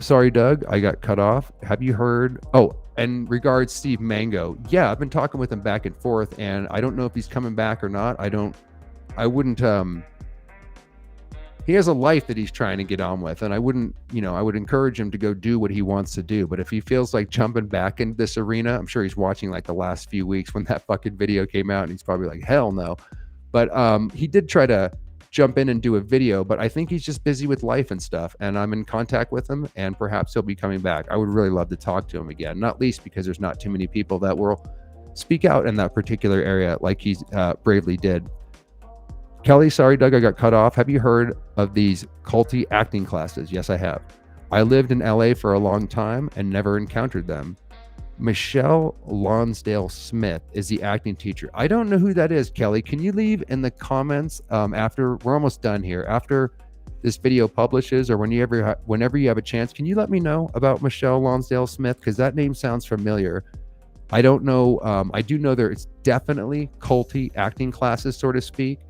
Sorry, Doug, I got cut off. Have you heard? Oh, and regards Steve Mango. Yeah, I've been talking with him back and forth, and I don't know if he's coming back or not. I don't he has a life that he's trying to get on with, and I would encourage him to go do what he wants to do. But if he feels like jumping back into this arena, I'm sure he's watching like the last few weeks when that fucking video came out, and he's probably like, hell no. But he did try to jump in and do a video, but I think he's just busy with life and stuff, and I'm in contact with him, and perhaps he'll be coming back. I would really love to talk to him again, not least because there's not too many people that will speak out in that particular area like he's bravely did. Kelly, sorry, Doug, I got cut off. Have you heard of these culty acting classes? Yes, I have. I lived in LA for a long time and never encountered them. Michelle Lonsdale Smith is the acting teacher. I don't know who that is, Kelly. Can you leave in the comments after we're almost done here, after this video publishes, or whenever you have a chance, can you let me know about Michelle Lonsdale Smith? Because that name sounds familiar. I don't know. I do know there is definitely culty acting classes, so to speak.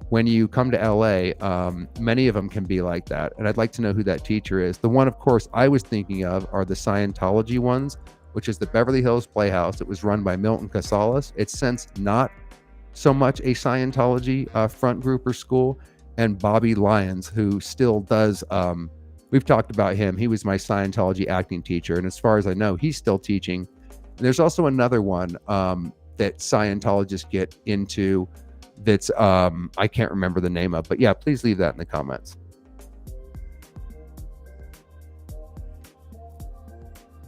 When you come to LA, many of them can be like that. And I'd like to know who that teacher is. The one, of course, I was thinking of are the Scientology ones, which is the Beverly Hills Playhouse. It was run by Milton Casalas. It's since not so much a Scientology front group or school. And Bobby Lyons, who still does, we've talked about him. He was my Scientology acting teacher. And as far as I know, he's still teaching. And there's also another one that Scientologists get into that's I can't remember the name of, but yeah, please leave that in the comments.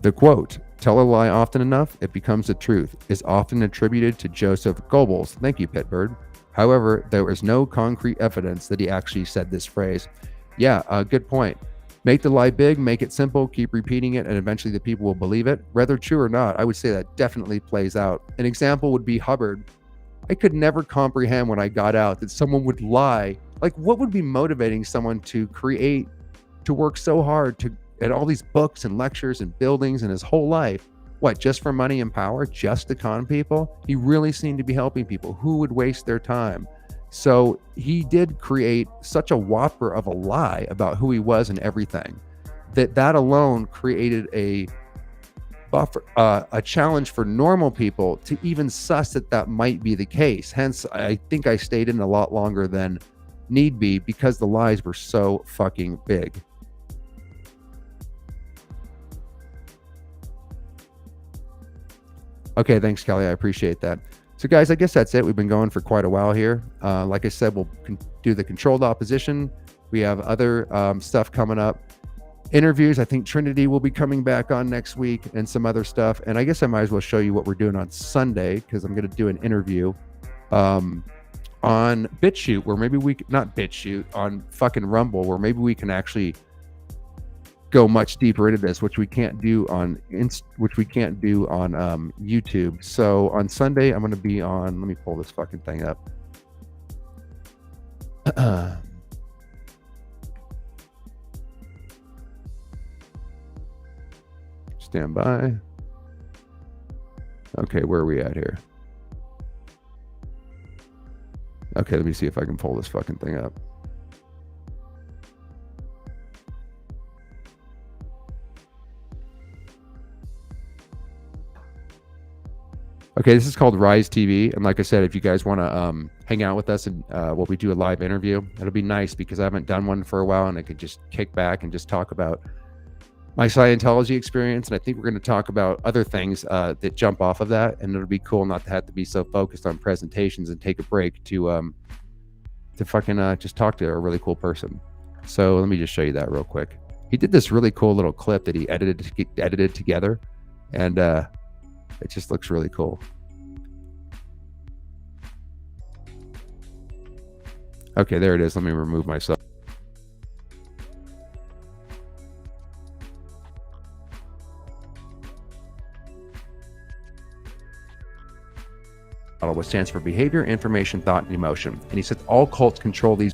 The quote, "Tell a lie often enough, it becomes the truth," is often attributed to Joseph Goebbels. Thank you, Pitbird. However, there is no concrete evidence that he actually said this phrase. Yeah, good point. Make the lie big, make it simple, keep repeating it, and eventually the people will believe it. Whether true or not, I would say that definitely plays out. An example would be Hubbard. I could never comprehend when I got out that someone would lie. Like, what would be motivating someone to work so hard at all these books and lectures and buildings and his whole life? What, just for money and power, just to con people? He really seemed to be helping people. Who would waste their time? So he did create such a whopper of a lie about who he was and everything, that alone created a buffer, a challenge for normal people to even suss that might be the case. Hence, I think I stayed in a lot longer than need be because the lies were so fucking big. Okay, thanks, Kelly. I appreciate that. So, guys, I guess that's it. We've been going for quite a while here. Like I said, we'll do the controlled opposition. We have other stuff coming up. Interviews, I think Trinity will be coming back on next week, and some other stuff. And I guess I might as well show you what we're doing on Sunday, because I'm going to do an interview on BitChute, where maybe not BitChute, on fucking Rumble, where maybe we can actually go much deeper into this, which we can't do on YouTube. So on Sunday, I'm going to be on, let me pull this fucking thing up. Stand by. Okay, where are we at here? Okay, let me see if I can pull this fucking thing up. Okay, this is called Rise TV, and like I said, if you guys want to hang out with us and while we do a live interview, it'll be nice because I haven't done one for a while, and I could just kick back and just talk about my Scientology experience, and I think we're going to talk about other things that jump off of that, and it'll be cool not to have to be so focused on presentations and take a break to fucking just talk to a really cool person. So let me just show you that real quick. He did this really cool little clip that he edited together, and it just looks really cool. Okay, there it is. Let me remove myself. What stands for behavior, information, thought, and emotion. And he said all cults control these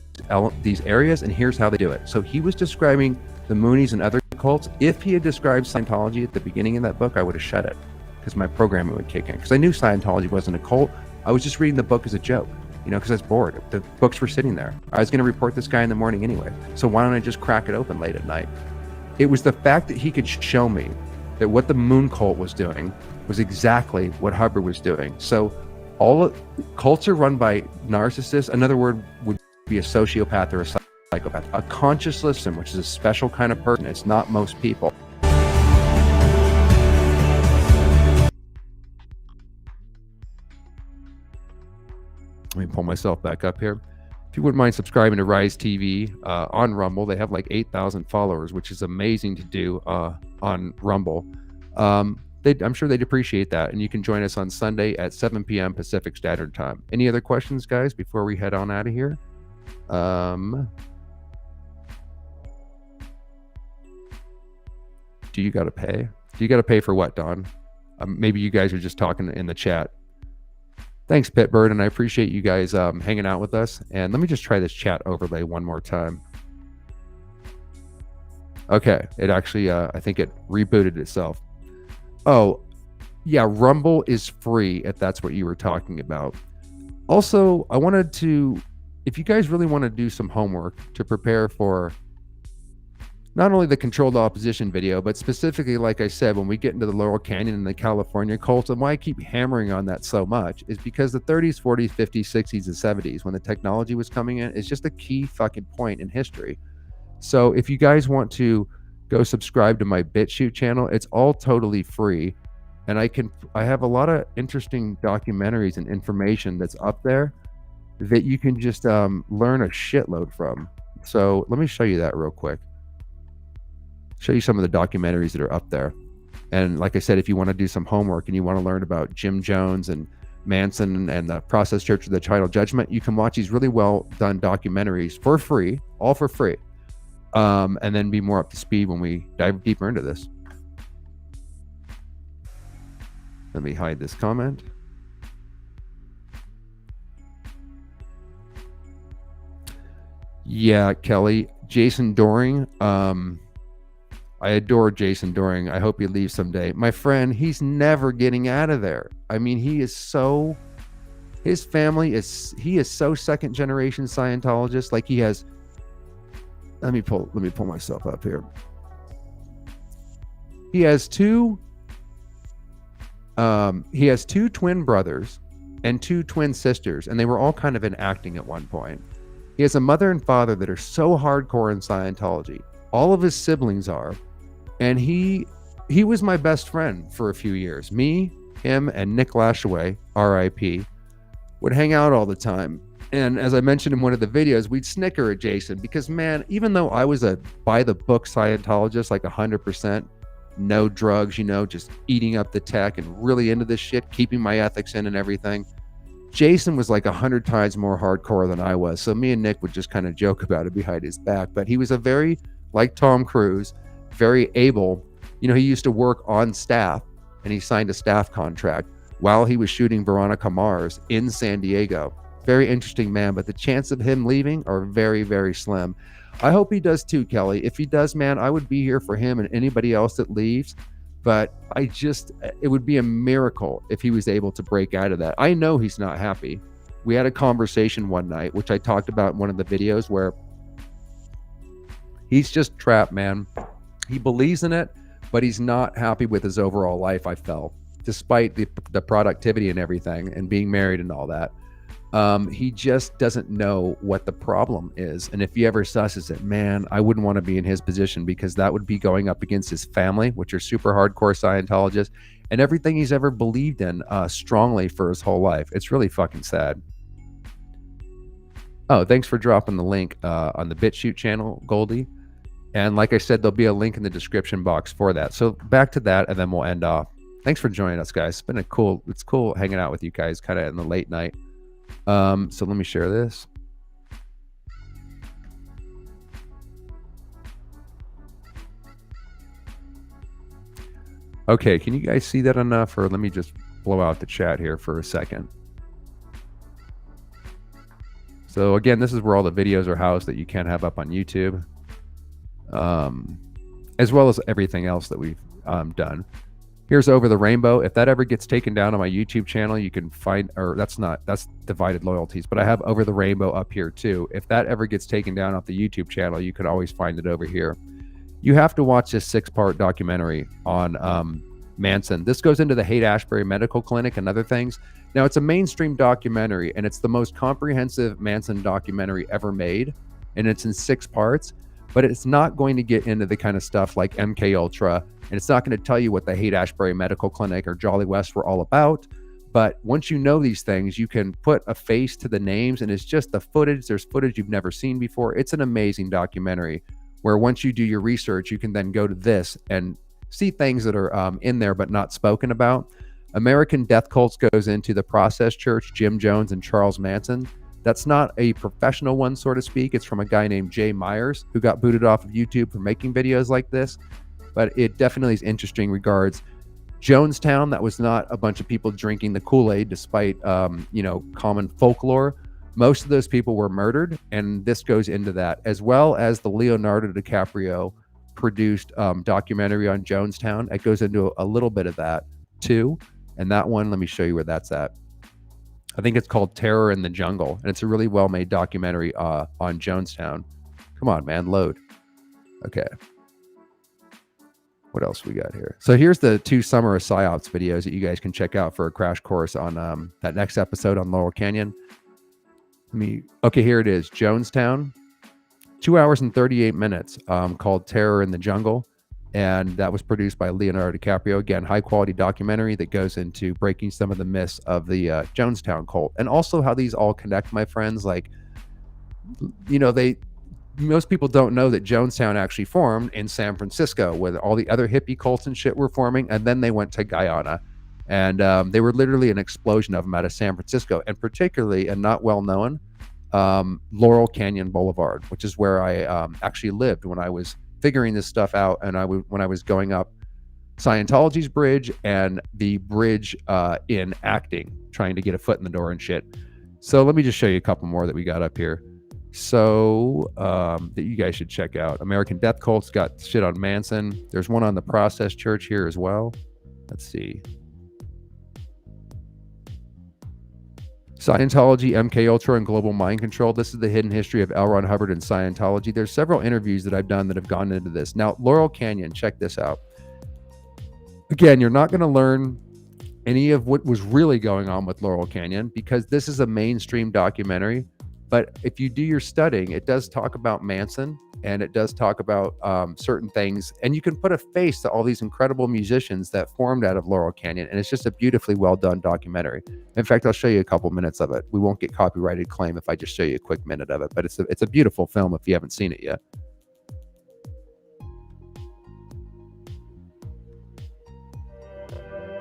areas, and here's how they do it. So he was describing the Moonies and other cults. If he had described Scientology at the beginning of that book, I would have shut it, because my programming would kick in. Because I knew Scientology wasn't a cult. I was just reading the book as a joke, because I was bored. The books were sitting there. I was going to report this guy in the morning anyway. So why don't I just crack it open late at night? It was the fact that he could show me that what the Moon cult was doing was exactly what Hubbard was doing. So cults are run by narcissists. Another word would be a sociopath or a psychopath. A conscious listener, which is a special kind of person. It's not most people. Let me pull myself back up here. If you wouldn't mind subscribing to Rise TV on Rumble, they have like 8,000 followers, which is amazing to do on Rumble. I'm sure they'd appreciate that. And you can join us on Sunday at 7 p.m. Pacific Standard Time. Any other questions, guys, before we head on out of here? Do you got to pay? Do you got to pay for what, Don? Maybe you guys are just talking in the chat. Thanks, Pitbird, and I appreciate you guys hanging out with us. And let me just try this chat overlay one more time. Okay, it actually, I think it rebooted itself. Oh, yeah, Rumble is free if that's what you were talking about. Also, I wanted to, if you guys really want to do some homework to prepare for not only the controlled opposition video, but specifically, like I said, when we get into the Laurel Canyon and the California cults, and why I keep hammering on that so much is because the 30s, 40s, 50s, 60s, and 70s, when the technology was coming in, is just a key fucking point in history. So if you guys want to go subscribe to my BitChute channel, it's all totally free. And I have a lot of interesting documentaries and information that's up there that you can just learn a shitload from. So let me show you that real quick. Show you some of the documentaries that are up there. And like I said, if you want to do some homework and you want to learn about Jim Jones and Manson and the Process Church of the Final Judgment, you can watch these really well done documentaries for free, all for free. And then be more up to speed when we dive deeper into this. Let me hide this comment. Yeah, Kelly. Jason Doring. I adore Jason Doring. I hope he leaves someday. My friend, he's never getting out of there. I mean, his family is so second generation Scientologist. Like he has, let me pull myself up here. He has two twin brothers and two twin sisters, and they were all kind of in acting at one point. He has a mother and father that are so hardcore in Scientology. All of his siblings are. And he was my best friend for a few years. Me, him, and Nick Lashaway, R.I.P., would hang out all the time. And as I mentioned in one of the videos, we'd snicker at Jason because, man, even though I was a by-the-book Scientologist, like 100%, no drugs, just eating up the tech and really into this shit, keeping my ethics in and everything, Jason was like 100 times more hardcore than I was. So me and Nick would just kind of joke about it behind his back. But he was a very, like Tom Cruise, very able. He used to work on staff, and he signed a staff contract while he was shooting Veronica Mars in San Diego. Very interesting man, but the chance of him leaving are very, very slim. I hope he does too, Kelly. If he does, man, I would be here for him and anybody else that leaves. But it would be a miracle if he was able to break out of that. I know he's not happy. We had a conversation one night, which I talked about in one of the videos, where he's just trapped, man. He believes in it, but he's not happy with his overall life, I felt, despite the productivity and everything and being married and all that. He just doesn't know what the problem is. And if he ever susses it, man, I wouldn't want to be in his position, because that would be going up against his family, which are super hardcore Scientologists, and everything he's ever believed in strongly for his whole life. It's really fucking sad. Oh, thanks for dropping the link on the BitChute channel, Goldie. And like I said, there'll be a link in the description box for that. So back to that, and then we'll end off. Thanks for joining us, guys. It's cool hanging out with you guys kind of in the late night. So let me share this. Okay, can you guys see that enough? Or let me just blow out the chat here for a second. So again, this is where all the videos are housed that you can't have up on YouTube. As well as everything else that we've done. Here's Over the Rainbow. If that ever gets taken down on my YouTube channel, you can find, or that's Divided Loyalties, but I have Over the Rainbow up here too. If that ever gets taken down off the YouTube channel, you can always find it over here. You have to watch this 6-part documentary on Manson. This goes into the Haight-Ashbury Medical Clinic and other things. Now, it's a mainstream documentary, and it's the most comprehensive Manson documentary ever made, and it's in 6 parts, but it's not going to get into the kind of stuff like MK Ultra, and it's not going to tell you what the Haight-Ashbury Medical Clinic or Jolly West were all about. But once you know these things, you can put a face to the names, and it's just the footage. There's footage you've never seen before. It's an amazing documentary where once you do your research, you can then go to this and see things that are in there but not spoken about. American Death Cults goes into the Process Church, Jim Jones and Charles Manson. That's not a professional one, so to speak. It's from a guy named Jay Myers, who got booted off of YouTube for making videos like this. But it definitely is interesting regards Jonestown. That was not a bunch of people drinking the Kool-Aid, despite common folklore. Most of those people were murdered, and this goes into that, as well as the Leonardo DiCaprio produced documentary on Jonestown. It goes into a little bit of that too. And that one, let me show you where that's at. I think it's called Terror in the Jungle, and it's a really well-made documentary on Jonestown. Come on, man, load. Okay. What else we got here? So here's the 2 Summer of PsyOps videos that you guys can check out for a crash course on that next episode on Laurel Canyon. Okay, here it is, Jonestown. 2 hours and 38 minutes, called Terror in the Jungle. And that was produced by Leonardo DiCaprio. Again, high quality documentary that goes into breaking some of the myths of the Jonestown cult, and also how these all connect, my friends. Like, most people don't know that Jonestown actually formed in San Francisco, where all the other hippie cults and shit were forming, and then they went to Guyana. And they were literally an explosion of them out of San Francisco, and particularly, and not well known, Laurel Canyon Boulevard, which is where I actually lived when I was figuring this stuff out, and when I was going up Scientology's bridge and the bridge in acting, trying to get a foot in the door and shit. So let me just show you a couple more that we got up here. So that you guys should check out. American Death Cult's got shit on Manson. There's one on the Process Church here as well. Let's see. Scientology, MK Ultra, and global mind control. This is the hidden history of L. Ron Hubbard and Scientology. There's several interviews that I've done that have gone into this. Now, Laurel Canyon, check this out. Again, you're not going to learn any of what was really going on with Laurel Canyon, because this is a mainstream documentary. But if you do your studying, it does talk about Manson, and it does talk about certain things, and you can put a face to all these incredible musicians that formed out of Laurel Canyon, and it's just a beautifully well done documentary. In fact, I'll show you a couple minutes of it. We won't get copyrighted claim if I just show you a quick minute of it, but it's a beautiful film if you haven't seen it yet.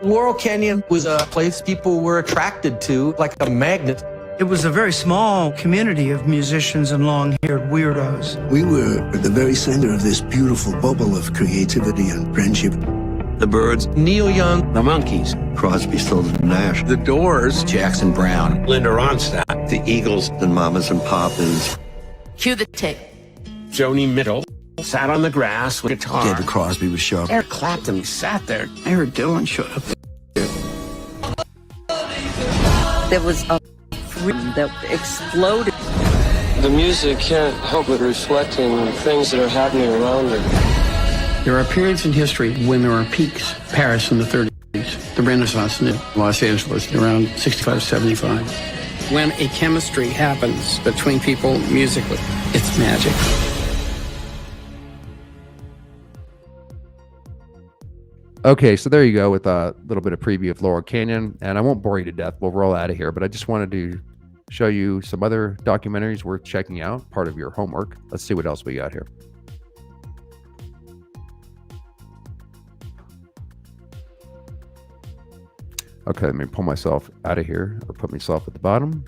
Laurel Canyon was a place people were attracted to, like a magnet. It was a very small community of musicians and long-haired weirdos. We were at the very center of this beautiful bubble of creativity and friendship. The Byrds, Neil Young, the Monkees, Crosby, Stills and Nash, the Doors, Jackson Browne, Linda Ronstadt, the Eagles, and Mamas and Papas. Cue the tape. Joni Mitchell sat on the grass with a guitar. David Crosby was sharp. Eric Clapton sat there. I heard Dylan showed up. There was a that exploded. The music can't help but reflecting things that are happening around it. There are periods in history when there are peaks. Paris in the 30s, the Renaissance in Los Angeles around 65, 75. When a chemistry happens between people musically, it's magic. Okay, so there you go with a little bit of preview of Laurel Canyon, and I won't bore you to death. We'll roll out of here, but I just wanted to show you some other documentaries worth checking out, part of your homework. Let's see what else we got here. Okay, let me pull myself out of here, or put myself at the bottom.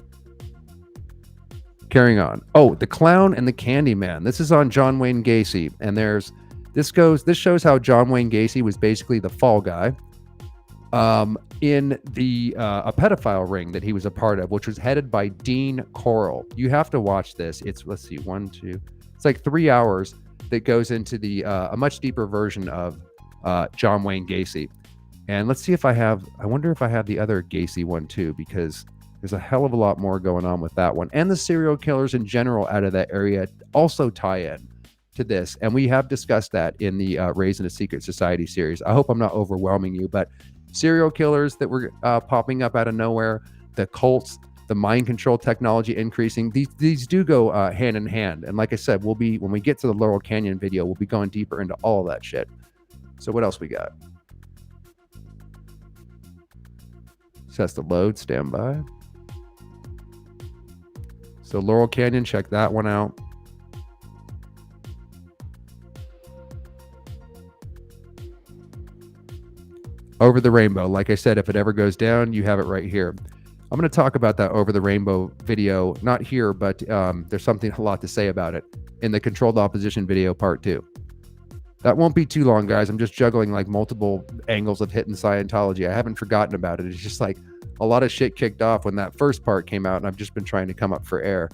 Carrying on. Oh, The Clown and the Candyman. This is on John Wayne Gacy, and this shows how John Wayne Gacy was basically the fall guy in a pedophile ring that he was a part of, which was headed by Dean Corll. You have to watch this. It's, let's see, it's like 3 hours that goes into a much deeper version of John Wayne Gacy. And let's see if I wonder if I have the other Gacy one too, because there's a hell of a lot more going on with that one. And the serial killers in general out of that area also tie in. to this, and we have discussed that in the Raised in a Secret Society series. I hope I'm not overwhelming you, but serial killers that were popping up out of nowhere, the cults, the mind control technology increasing, these do go hand in hand. And like I said, when we get to the Laurel Canyon video, we'll be going deeper into all of that shit. So what else we got? So that's the load, stand by. So Laurel Canyon, check that one out. Over the Rainbow. Like I said, if it ever goes down, you have it right here. I'm going to talk about that Over the Rainbow video, not here, but there's a lot to say about it in the Controlled Opposition video part 2. That won't be too long, guys. I'm just juggling like multiple angles of hitting Scientology. I haven't forgotten about it. It's just like a lot of shit kicked off when that first part came out, and I've just been trying to come up for air.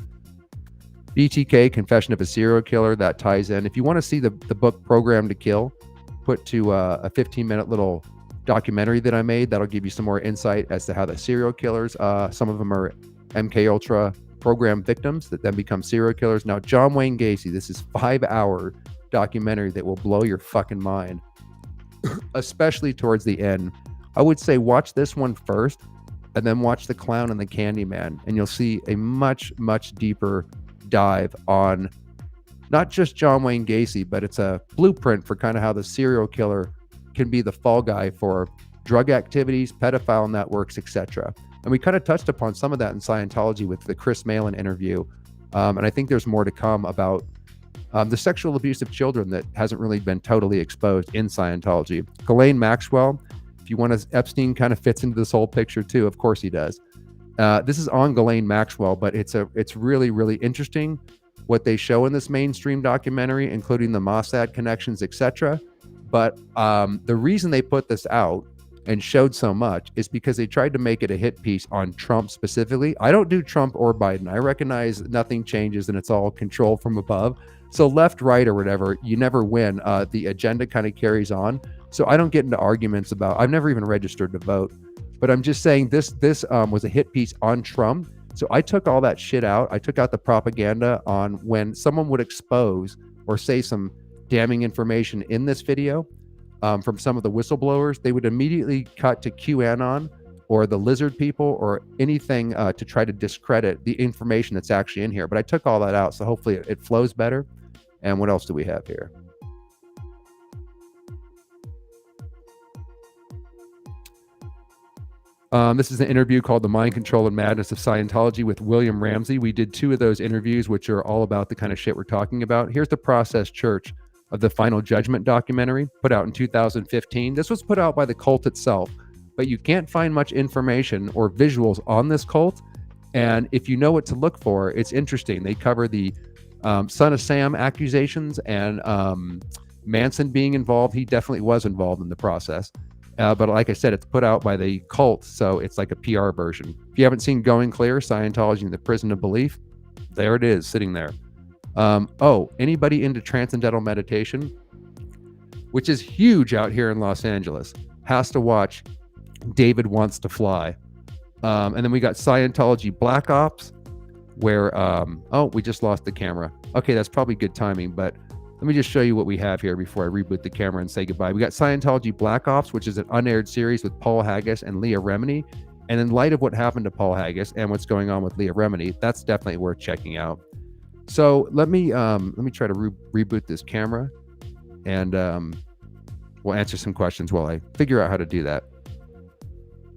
BTK, Confession of a Serial Killer, that ties in. If you want to see the book Program to Kill, put to a 15-minute little documentary that I made, that'll give you some more insight as to how the serial killers, some of them are MK Ultra program victims that then become serial killers. Now, John Wayne Gacy, this is 5-hour documentary that will blow your fucking mind, especially towards the end. I would say watch this one first and then watch The Clown and the Candyman, and you'll see a much, much deeper dive on not just John Wayne Gacy, but it's a blueprint for kind of how the serial killer can be the fall guy for drug activities, pedophile networks, etc. And we kind of touched upon some of that in Scientology with the Chris Malin interview. And I think there's more to come about the sexual abuse of children that hasn't really been totally exposed in Scientology. Ghislaine Maxwell, if you want to, Epstein kind of fits into this whole picture too. Of course he does. This is on Ghislaine Maxwell, but it's really, really interesting what they show in this mainstream documentary, including the Mossad connections, etc. But the reason they put this out and showed so much is because they tried to make it a hit piece on Trump specifically. I don't do Trump or Biden. I recognize nothing changes and it's all control from above. So left, right, or whatever, you never win. The agenda kind of carries on. So I don't get into arguments about, I've never even registered to vote, but I'm just saying this was a hit piece on Trump. So I took all that shit out. I took out the propaganda on when someone would expose or say some damning information in this video from some of the whistleblowers, they would immediately cut to QAnon or the lizard people or anything to try to discredit the information that's actually in here. But I took all that out, so hopefully it flows better. And what else do we have here? This is an interview called The Mind Control and Madness of Scientology with William Ramsey. We did 2 of those interviews, which are all about the kind of shit we're talking about. Here's the Process Church of the Final Judgment documentary, put out in 2015. This was put out by the cult itself, but you can't find much information or visuals on this cult. And if you know what to look for, it's interesting. They cover the Son of Sam accusations and Manson being involved. He definitely was involved in the process. But like I said, it's put out by the cult, so it's like a PR version. If you haven't seen Going Clear, Scientology and the Prison of Belief, there it is, sitting there. Anybody into transcendental meditation, which is huge out here in Los Angeles, has to watch David Wants to Fly. And then we got Scientology Black Ops, where, we just lost the camera. Okay, that's probably good timing, but let me just show you what we have here before I reboot the camera and say goodbye. We got Scientology Black Ops, which is an unaired series with Paul Haggis and Leah Remini. And in light of what happened to Paul Haggis and what's going on with Leah Remini, that's definitely worth checking out. So let me try to reboot this camera, and we'll answer some questions while I figure out how to do that.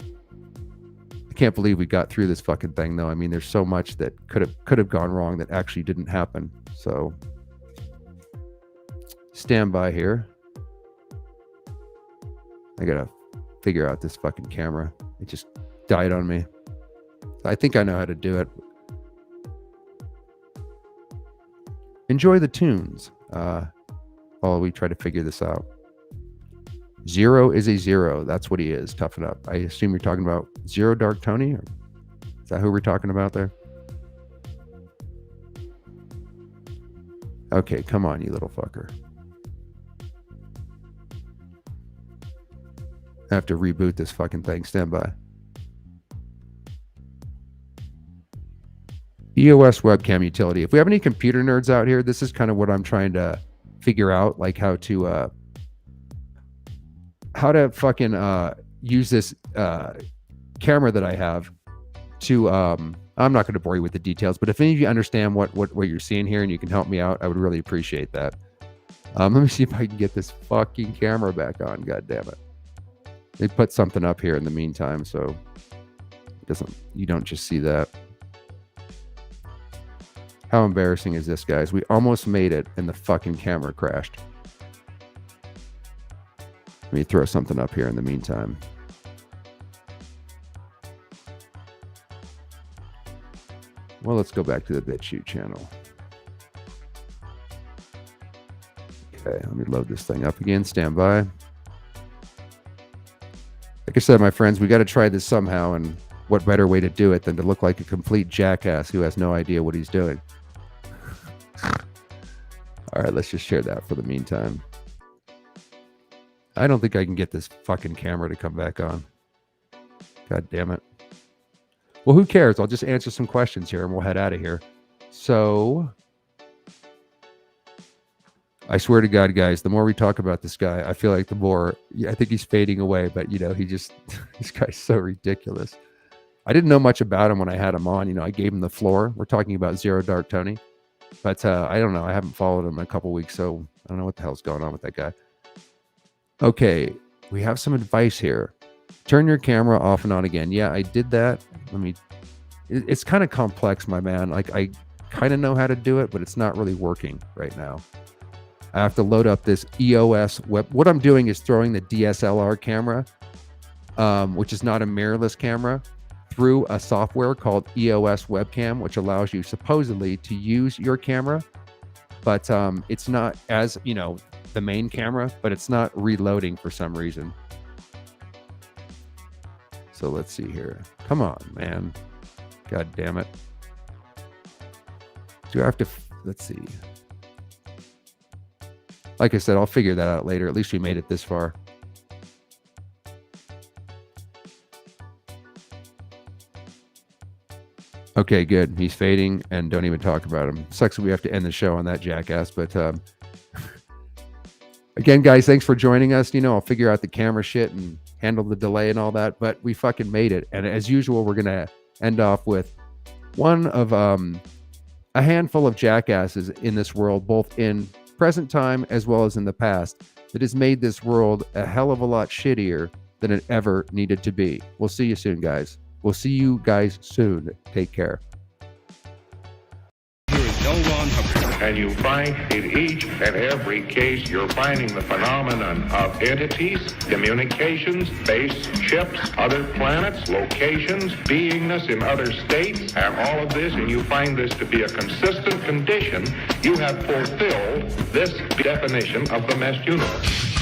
I can't believe we got through this fucking thing, though. I mean, there's so much that could have gone wrong that actually didn't happen. So stand by here. I gotta figure out this fucking camera. It just died on me. I think I know how to do it. Enjoy the tunes while we try to figure this out. Zero is a zero. That's what he is. Toughen up. I assume you're talking about Zero Dark Tony? Or is that who we're talking about there? Okay, come on, you little fucker. I have to reboot this fucking thing. Stand by. EOS webcam utility. If we have any computer nerds out here, this is kind of what I'm trying to figure out like how to fucking use this camera that I have to I'm not going to bore you with the details, but if any of you understand what you're seeing here and you can help me out, I would really appreciate that. Let me see if I can get this fucking camera back on. God damn it. They put something up here in the meantime, so you don't just see that. How embarrassing is this, guys? We almost made it and the fucking camera crashed. Let me throw something up here in the meantime. Well, let's go back to the BitChute channel. Okay, let me load this thing up again. Stand by. Like I said, my friends, we got to try this somehow, and what better way to do it than to look like a complete jackass who has no idea what he's doing. All right, let's just share that for the meantime. I don't think I can get this fucking camera to come back on. God damn it. Well, who cares? I'll just answer some questions here and we'll head out of here. So, I swear to God, guys, the more we talk about this guy, I feel like the more, I think he's fading away, but you know, this guy's so ridiculous. I didn't know much about him when I had him on. You know, I gave him the floor. We're talking about Zero Dark Tony. But I don't know. I haven't followed him in a couple weeks, so I don't know what the hell's going on with that guy. Okay, we have some advice here. Turn your camera off and on again. Yeah, I did that. It's kind of complex, my man. Like, I kind of know how to do it, but it's not really working right now. I have to load up this EOS web. What I'm doing is throwing the DSLR camera, which is not a mirrorless camera, through a software called EOS webcam, which allows you supposedly to use your camera, but it's not as, you know, the main camera, but it's not reloading for some reason. So let's see here. Come on, man. God damn it. Do I have to, let's see. Like I said, I'll figure that out later. At least we made it this far. Okay, good. He's fading, and don't even talk about him. Sucks that we have to end the show on that jackass, but again, guys, thanks for joining us. You know, I'll figure out the camera shit and handle the delay and all that, but we fucking made it. And as usual, we're gonna end off with one of a handful of jackasses in this world, both in present time as well as in the past, that has made this world a hell of a lot shittier than it ever needed to be. We'll see you soon, guys. We'll see you guys soon. Take care. And you find in each and every case, you're finding the phenomenon of entities, communications, spaceships, other planets, locations, beingness in other states, and all of this, and you find this to be a consistent condition. You have fulfilled this definition of the mesh universe.